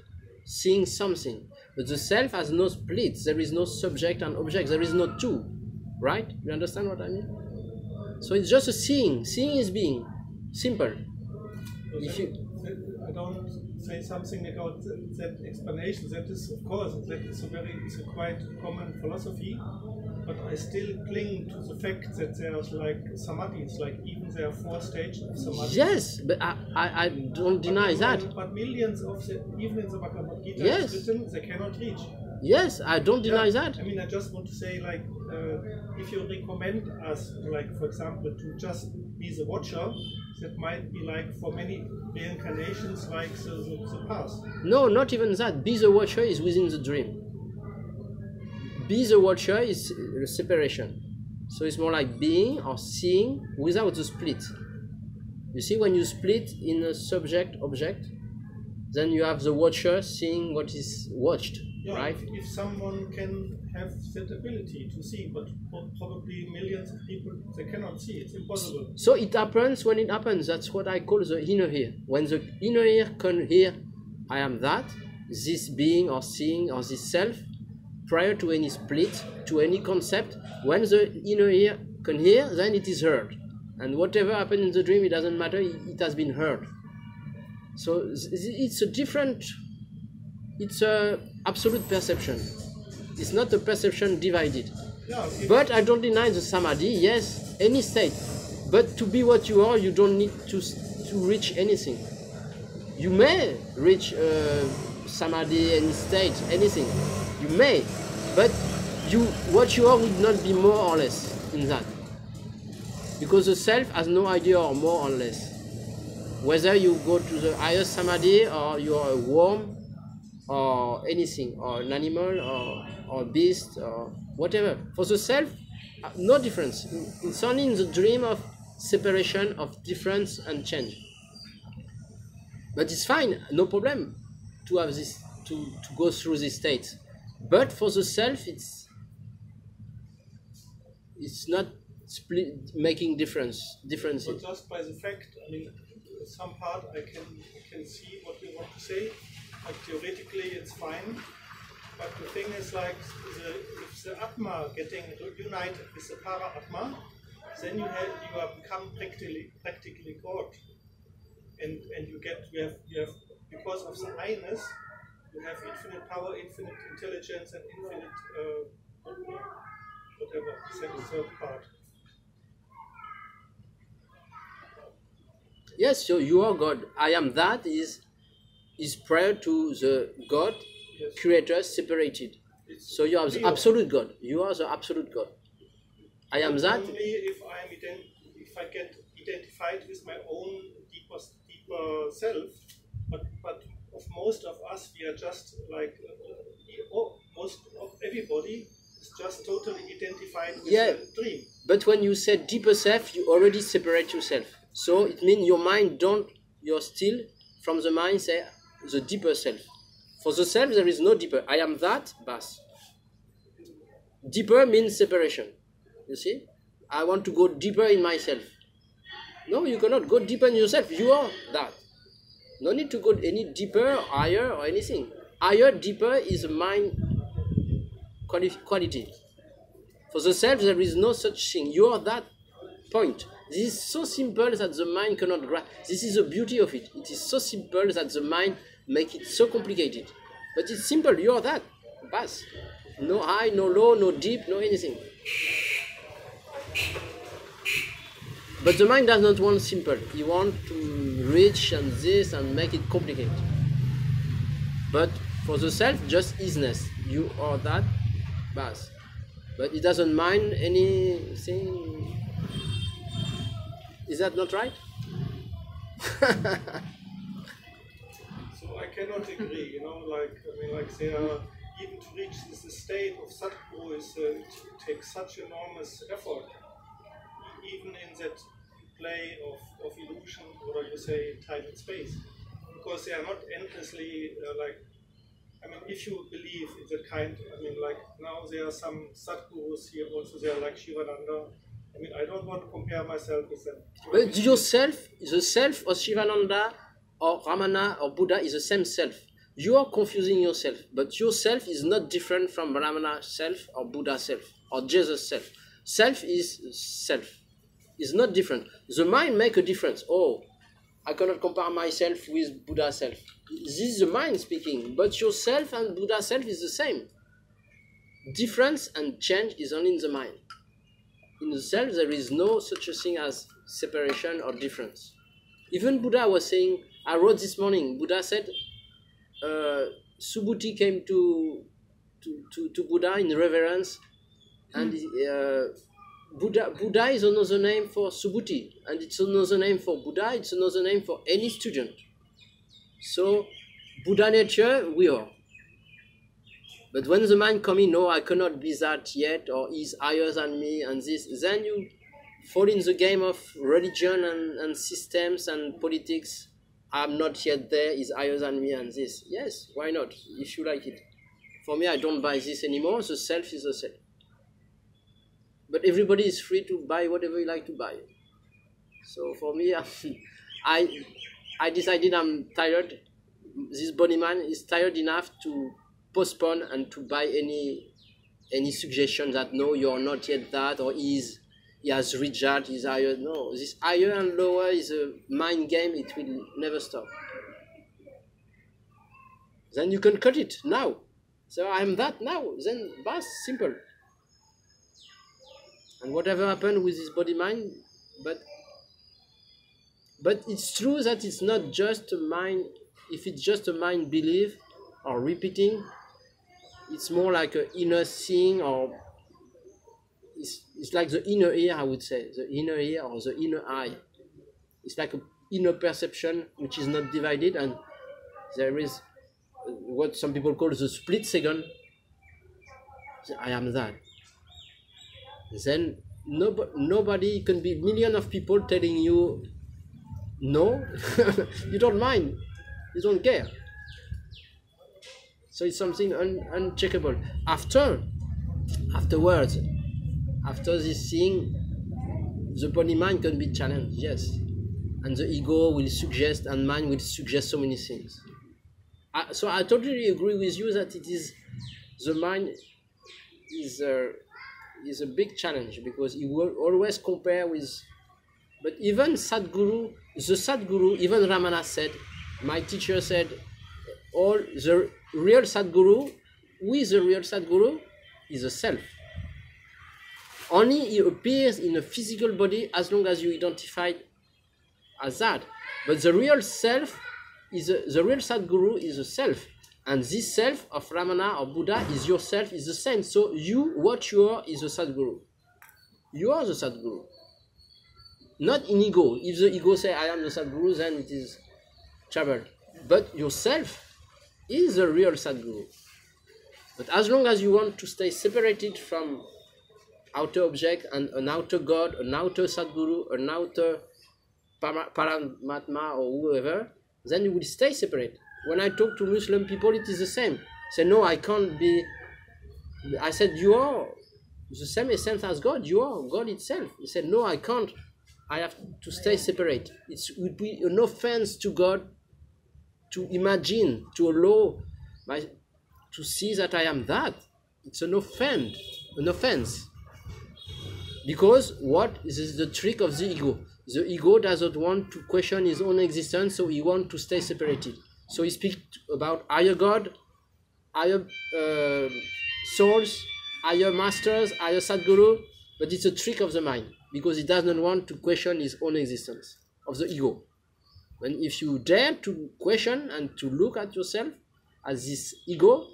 S1: seeing something. But the self has no split. There is no subject and object. There is no two. Right? You understand what I mean? So it's just a seeing. Seeing is being. Simple. If you...
S6: I don't say something about that explanation. That is, of course, that is it's a quite common philosophy. But I still cling to the fact that there's like samadhis, like even there are 4 stages of samadhi.
S1: Yes, but I don't deny that.
S6: But millions of even in the Bhagavad Gita,
S1: yes,
S6: it's written, they cannot reach.
S1: Yes, I don't deny that.
S6: I mean, I just want to say, like, if you recommend us, like, for example, to just be the watcher, that might be like for many reincarnations, like the past.
S1: No, not even that. Be the watcher is within the dream. Be the watcher is a separation. So it's more like being or seeing without the split. You see, when you split in a subject-object, then you have the watcher seeing what is watched,
S6: yeah,
S1: right?
S6: If someone can have that ability to see, but probably millions of people, they cannot see. It's impossible.
S1: So it happens when it happens. That's what I call the inner ear. When the inner ear can hear, I am that, this being or seeing or this self, prior to any split, to any concept, when the inner ear can hear, then it is heard. And whatever happened in the dream, it doesn't matter, it has been heard. So it's a different, it's a absolute perception. It's not a perception divided.
S6: Yeah,
S1: but I don't deny the samadhi, yes, any state. But to be what you are, you don't need to reach anything. You may reach samadhi, any state, anything. You may, but what you are would not be more or less in that. Because the self has no idea or more or less. Whether you go to the highest samadhi or you are a worm or anything, or an animal or a beast or whatever. For the self, no difference. It's only in the dream of separation, of difference and change. But it's fine, no problem to have this, to go through this state. But for the self, it's not making differences.
S6: But just by the fact, I mean, some part I can see what you want to say. Like theoretically, it's fine. But the thing is, like, if the Atma getting united with the Para Atma, then you have become practically God, and you have because of the I-ness, you have infinite power, infinite intelligence, and infinite whatever, second, third part.
S1: Yes, so you are God. I am that is prior to the God, yes. Creator separated. So you are the absolute God. You are the absolute God. I am that.
S6: Only if I get identified with my own deeper self, but of most of us, we are just like most of everybody is just totally identified with the dream.
S1: But when you say deeper self, you already separate yourself. So it means your mind you're still from the mind say the deeper self. For the self there is no deeper. I am that, bas. Deeper means separation. You see? I want to go deeper in myself. No, you cannot go deeper in yourself. You are that. No need to go any deeper, higher or anything. Higher, deeper is a mind quality. For the self, there is no such thing. You are that point. This is so simple that the mind cannot grasp. This is the beauty of it. It is so simple that the mind makes it so complicated. But it's simple. You are that. Bas. No high, no low, no deep, no anything. But the mind does not want simple. He wants to reach and this and make it complicated. But for the self, just isness. You are that. Bas. But it doesn't mind anything. Is that not right?
S6: So I cannot agree, you know, like they are, even to reach this state of Sadguru it takes such enormous effort, even in that play of illusion, what do you say, time and space, because they are not endlessly if you believe in that kind, now there are some Sadgurus here also, they are like Shivananda. I don't want to compare myself with them.
S1: But yourself, the self of Shivananda or Ramana or Buddha is the same self. You are confusing yourself, but yourself is not different from Ramana self or Buddha self or Jesus self. Self is self. It's not different. The mind makes a difference. Oh, I cannot compare myself with Buddha self. This is the mind speaking, but yourself and Buddha self is the same. Difference and change is only in the mind. In the self, there is no such a thing as separation or difference. Even Buddha was saying, I wrote this morning, Buddha said, Subhuti came to Buddha in reverence, and Buddha is another name for Subhuti, and it's another name for Buddha, it's another name for any student. So, Buddha nature, we are. But when the mind comes in, no, I cannot be that yet, or he's higher than me, and this, then you fall in the game of religion and systems and politics. I'm not yet there, he's higher than me, and this. Yes, why not, if you like it. For me, I don't buy this anymore, the self is the self. But everybody is free to buy whatever you like to buy. So for me, I decided I'm tired. This body man is tired enough to postpone and to buy any suggestion that no, you're not yet that, or he has reached that, he's higher. No, this higher and lower is a mind game, it will never stop. Then you can cut it now. So I'm that now, then bas, simple. And whatever happened with this body mind, but it's true that it's not just a mind. If it's just a mind belief or repeating, it's more like an inner seeing, or it's like the inner ear, I would say, the inner ear or the inner eye. It's like an inner perception which is not divided, and there is what some people call the split second. I am that. Then nobody can be million of people telling you no. You don't mind, you don't care. So it's something uncheckable. Afterwards, after this thing, the body mind can be challenged, yes, and the ego will suggest, and mind will suggest so many things. So I totally agree with you that it is, the mind is a big challenge, because it will always compare with. But even Sadguru, even Ramana said, my teacher said, all the real Sadguru, who is the real Sadguru, is a self. Only he appears in a physical body as long as you identify as that. But the real self is the real Sadguru is a self. And this self of Ramana or Buddha is yourself, is the same. So you, what you are, is a Sadguru. You are the Sadguru. Not in ego. If the ego say I am the Sadguru, then it is trouble. But yourself is the real Sadguru. But as long as you want to stay separated from outer object and an outer God, an outer Sadguru, an outer Paramatma or whoever, then you will stay separate. When I talk to Muslim people, it is the same. Say, no, I can't be. I said, you are the same essence as God. You are God itself. He said, no, I can't. I have to stay separate. It would be an offense to God to imagine, to allow, to see that I am that. It's an offense. Because what is the trick of the ego? The ego doesn't want to question his own existence, so he wants to stay separated. So he speaks about higher God, higher souls, higher masters, higher Sadguru, but it's a trick of the mind because he doesn't want to question his own existence of the ego. And if you dare to question and to look at yourself as this ego,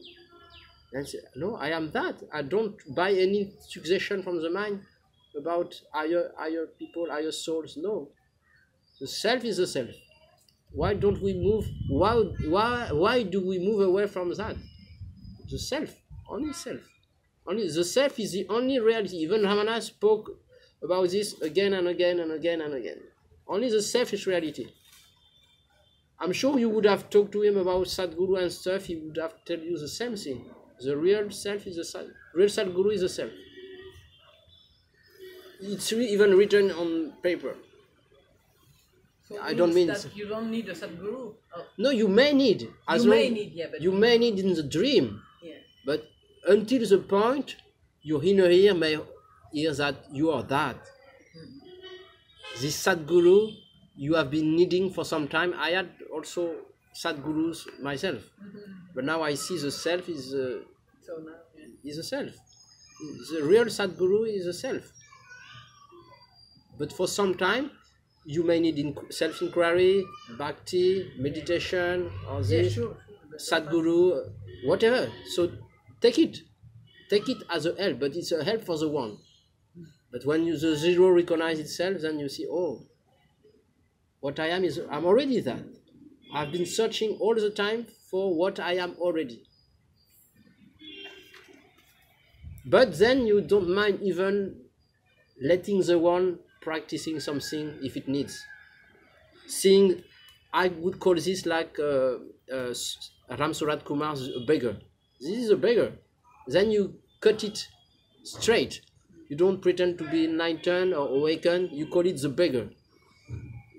S1: then say, no, I am that. I don't buy any suggestion from the mind about higher people, higher souls. No, the self is the self. Why don't we move? Why do we move away from that? The self, only self. Only the self is the only reality. Even Ramana spoke about this again and again and again and again. Only the self is reality. I'm sure you would have talked to him about Sadguru and stuff. He would have tell you the same thing. The real self is the self. Real Sadguru is the self. It's even written on paper.
S2: So
S1: I don't mean
S2: that you don't need a Sadguru. Oh.
S1: No, you may need.
S2: You may need, yeah, but
S1: you may need in the dream.
S2: Yeah.
S1: But until the point, your inner ear may hear that you are that. This Sadguru you have been needing for some time. I had also Sadgurus myself, but now I see the self is
S2: so now, yeah.
S1: is a self. The real Sadguru is a self. But for some time, you may need self-inquiry, bhakti, meditation, or this,
S2: sure.
S1: Sadguru, whatever. So take it as a help, but it's a help for the one. But when the zero recognize itself, then you see, oh, what I am is, I'm already that. I've been searching all the time for what I am already. But then you don't mind even letting the one practicing something if it needs. Seeing, I would call this like Ram Surat Kumar's a beggar. This is a beggar. Then you cut it straight. You don't pretend to be enlightened or awakened. You call it the beggar.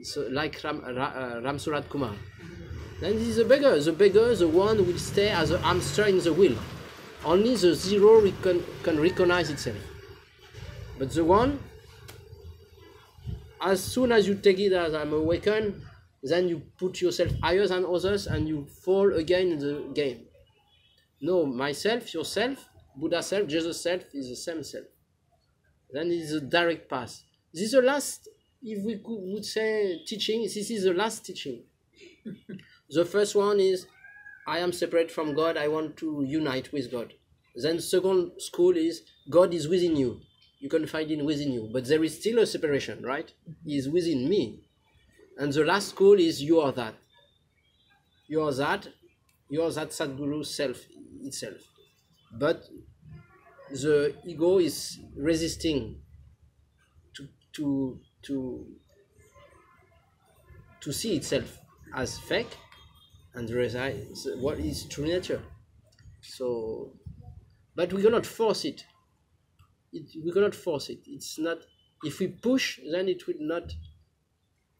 S1: So like Ram Surat Kumar. Then this is a beggar. The beggar, the one will stay as a hamster in the wheel. Only the zero can recognize itself. But the one, as soon as you take it as I'm awakened, then you put yourself higher than others and you fall again in the game. No, myself, yourself, Buddha self, Jesus self is the same self. Then it is a direct path. This is the last, if we would say teaching, this is the last teaching. The first one is, I am separate from God, I want to unite with God. Then the second school is, God is within you. You can find him within you, but there is still a separation, right? He is within me. And the last school is, you are that. You are that Sadguru self itself. But the ego is resisting to see itself as fake and realize what is true nature. So, but we cannot force it. We cannot force it. It's not. If we push, then it will not.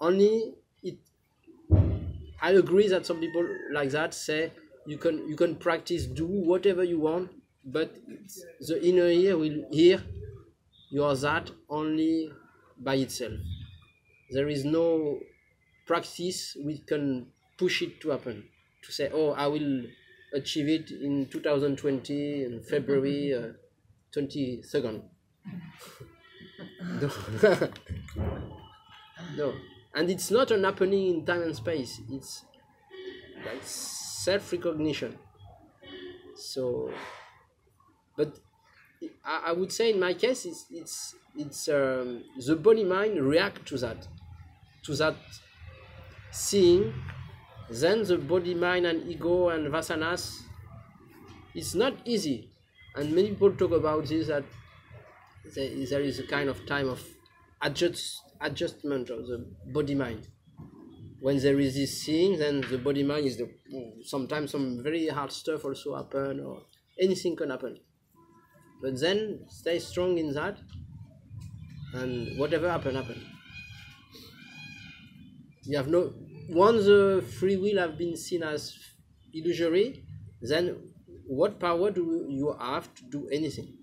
S1: Only it. I agree that some people like that say you can practice, do whatever you want, but the inner ear will hear you are that only by itself. There is no practice we can push it to happen. To say, oh, I will achieve it in 2020 in February 22nd. No. No. And it's not an happening in time and space. It's like self-recognition. So, but I would say in my case, it's the body-mind react to that seeing. Then the body, mind, and ego and vasanas, it's not easy. And many people talk about this, that there is a kind of time of adjustment of the body-mind. When there is this seeing, then the body-mind is sometimes some very hard stuff also happen, or anything can happen. But then stay strong in that, and whatever happen. You have no. Once the free will have been seen as illusory, then what power do you have to do anything?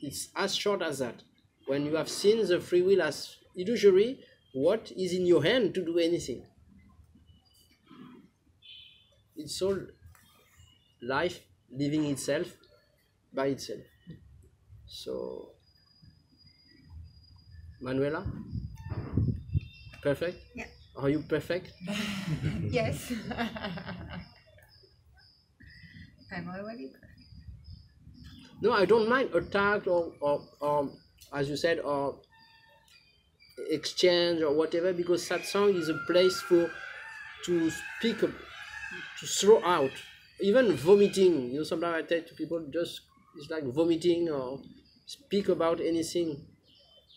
S1: It's as short as that. When you have seen the free will as illusory, what is in your hand to do anything? It's all life living itself by itself. So, Manuela, perfect?
S3: Yeah.
S1: Are you perfect?
S3: Yes. I'm already perfect.
S1: No, I don't mind attack or as you said, or exchange or whatever, because satsang is a place for to speak, to throw out, even vomiting. You know, sometimes I tell to people, just it's like vomiting or speak about anything,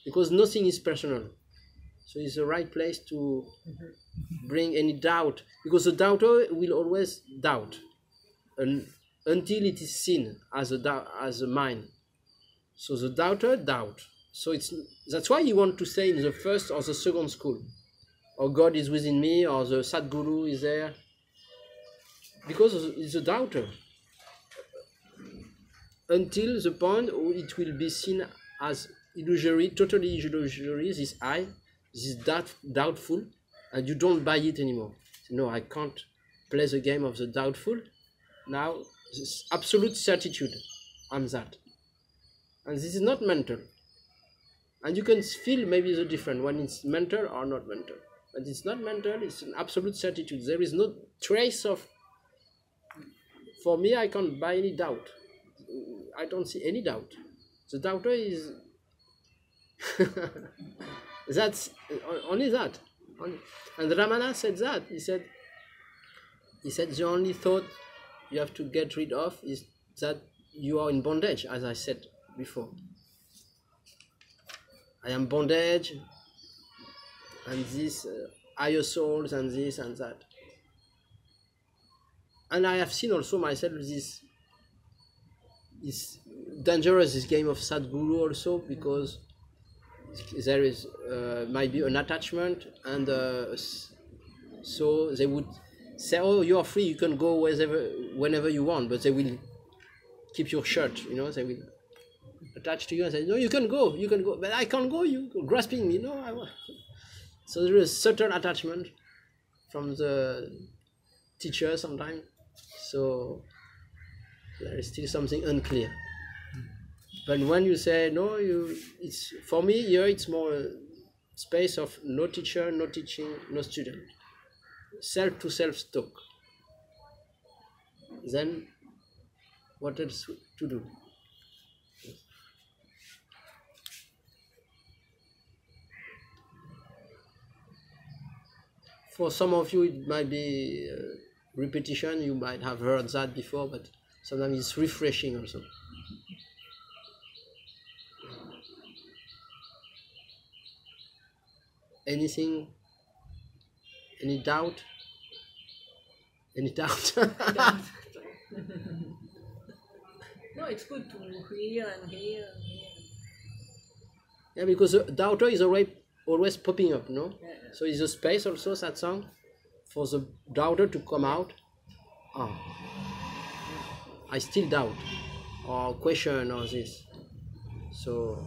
S1: because nothing is personal. So it's the right place to bring any doubt, because the doubter will always doubt until it is seen as a mind. So the doubter doubt. So that's why you want to stay in the first or the second school, or God is within me, or the Sadguru is there, because it's a doubter. Until the point it will be seen as illusory, totally illusory. This I, this doubtful, and you don't buy it anymore. No, I can't play the game of the doubtful. Now, this absolute certitude on that. And this is not mental. And you can feel maybe the difference when it's mental or not mental. But it's not mental, it's an absolute certitude. There is no trace of, for me, I can't buy any doubt. I don't see any doubt. The doubter is, that's only that. And Ramana said that. He said the only thought you have to get rid of is that you are in bondage, as I said before. I am bondage, and this higher souls, and this and that. And I have seen also myself this is dangerous, this game of Sadguru also, because there is might be an attachment, and so they would say, oh, you are free, you can go whenever you want, but they will keep your shirt, you know, they will attach to you and say, no, you can go, but I can't go, you grasping me, no, I want. So there is certain attachment from the teacher sometimes, so there is still something unclear. But when you say no, it's for me here it's more a space of no teacher, no teaching, no student, self to self talk. Then what else to do? For some of you it might be repetition, you might have heard that before, but sometimes it's refreshing also. Anything? Any doubt? Any doubt?
S2: No, it's good to hear and hear and hear.
S1: Yeah, because the doubter is always popping up, no?
S2: Yeah.
S1: So is a space also, satsang, for the doubter to come out. I still doubt, or question, or this. So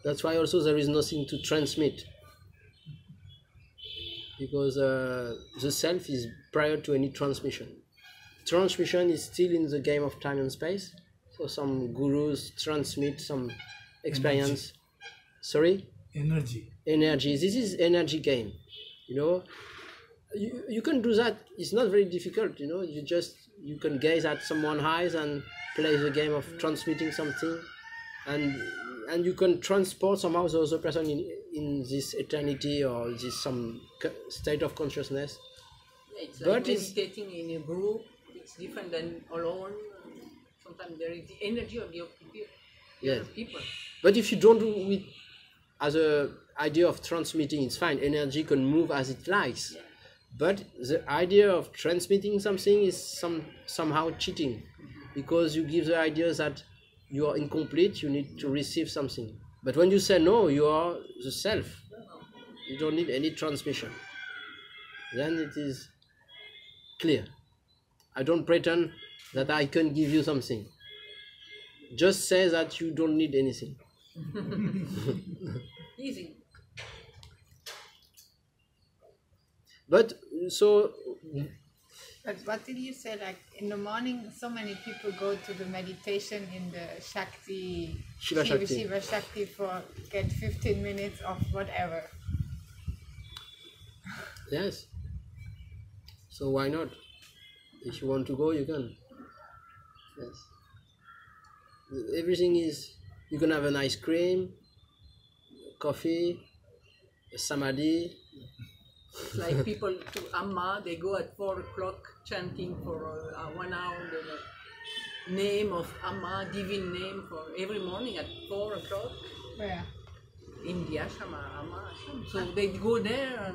S1: that's why also there is nothing to transmit, because the self is prior to any transmission. Transmission is still in the game of time and space. So some gurus transmit some experience. Sorry?
S4: Energy.
S1: This is energy game. You know, you can do that. It's not very difficult. You know, you can gaze at someone's eyes and play the game of transmitting something, and you can transport somehow the other person in this eternity or this some state of consciousness.
S2: It's like meditating in a group. It's different than alone. Sometimes there is the energy of the other people.
S1: But if you don't do it as a idea of transmitting, it's fine. Energy can move as it likes.
S2: Yeah.
S1: But the idea of transmitting something is somehow cheating, because you give the idea that you are incomplete, you need to receive something. But when you say no, you are the self, you don't need any transmission, then it is clear. I don't pretend that I can give you something. Just say that you don't need anything.
S2: Easy.
S1: But so.
S3: But what did you say? Like in the morning, so many people go to the meditation in the Shiva Shakti for get 15 minutes of whatever.
S1: Yes. So why not? If you want to go, you can. Yes. Everything is. You can have an ice cream, coffee, a samadhi.
S2: It's like people to Amma, they go at 4 o'clock chanting for 1 hour the name of Amma, divine name, for every morning at 4 o'clock.
S3: Where?
S2: In the ashram, Amma ashram. So they go there,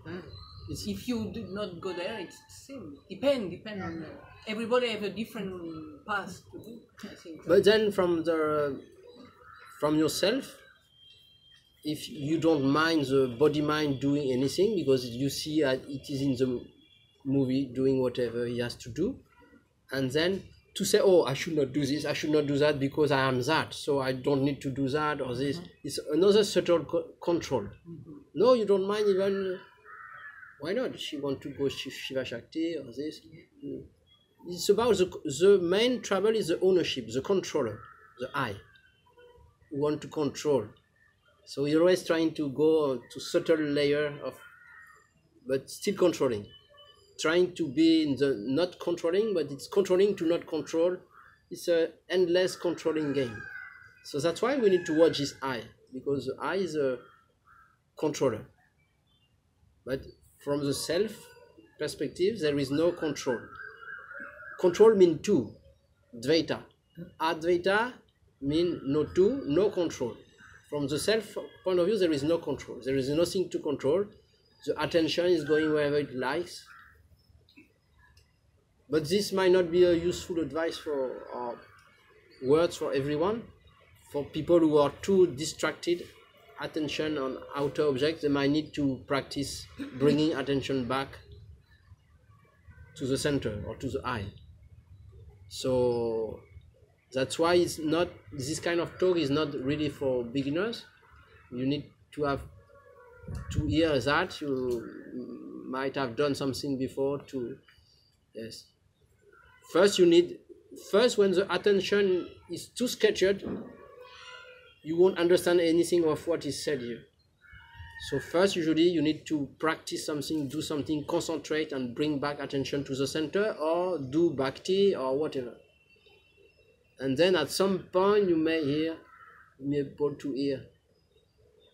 S2: and if you do not go there, it's the same. Depend on everybody have a different path to do, I think.
S1: But then from yourself, if you don't mind the body mind doing anything, because you see it is in the movie doing whatever he has to do, and then to say, oh, I should not do this, I should not do that because I am that, so I don't need to do that or this. It's another subtle control. No, you don't mind even. Why not? She want to go Shiva Shakti or this. It's about the main trouble is the ownership, the controller, the I. You want to control. So you're always trying to go to subtle layer of, but still controlling. Trying to be in the not controlling, but it's controlling to not control. It's an endless controlling game. So that's why we need to watch this I, because the I is a controller. But from the self perspective, there is no control. Control means two, Dvaita. Advaita means no two, no control. From the self point of view, there is no control. There is nothing to control. The attention is going wherever it likes. But this might not be a useful advice or words for everyone. For people who are too distracted, attention on outer objects, they might need to practice bringing attention back to the center or to the I. So that's why it's not, this kind of talk is not really for beginners. You need to have to hear that. You might have done something before to, yes. First when the attention is too scattered, you won't understand anything of what is said here. So first, usually you need to practice something, do something, concentrate and bring back attention to the center, or do bhakti or whatever. And then at some point you may be able to hear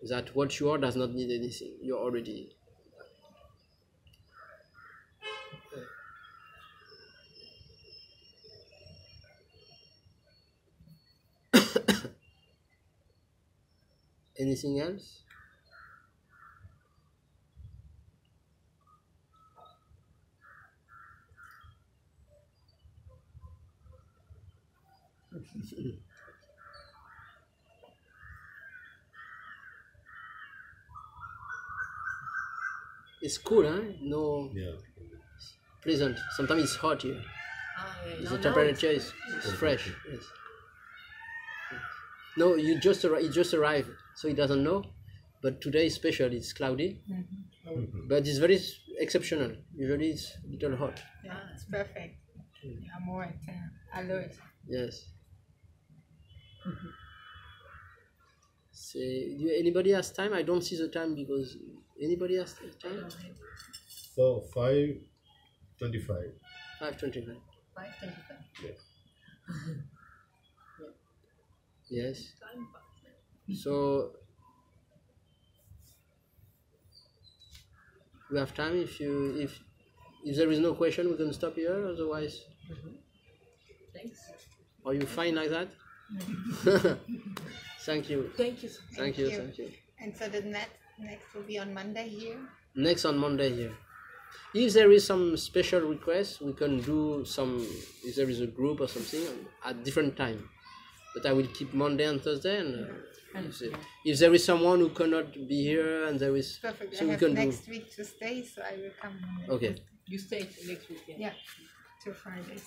S1: that what you are does not need anything. You're already. Anything else? It's cool, huh? No.
S5: Yeah.
S1: Pleasant. Sometimes it's hot here. The temperature is fresh. Yes. No, he just arrived, so he doesn't know. But today is special. It's cloudy, but it's very exceptional. Usually it's a little hot.
S3: Yeah, it's perfect. I'm more alert.
S1: Yes. Say, anybody has time? I don't see the time because anybody has time.
S5: So 5:25.
S1: 5:25.
S2: 5:25.
S5: Yeah.
S1: Yes. So we have time. If there is no question, we can stop here. Otherwise,
S2: Thanks.
S1: are you fine like that? Thank you.
S2: Thank you so much.
S1: Thank you.
S3: And so the next will be on Monday here?
S1: Next on Monday here. If there is some special request, we can do some, if there is a group or something, at different time. But I will keep Monday and Thursday. And if there is someone who cannot be here and there is...
S3: Perfect.
S1: So
S3: I
S1: we
S3: have
S1: can
S3: next week to stay, so I will come Monday.
S1: Okay.
S2: You stay next week.
S3: Yeah, 2 Fridays.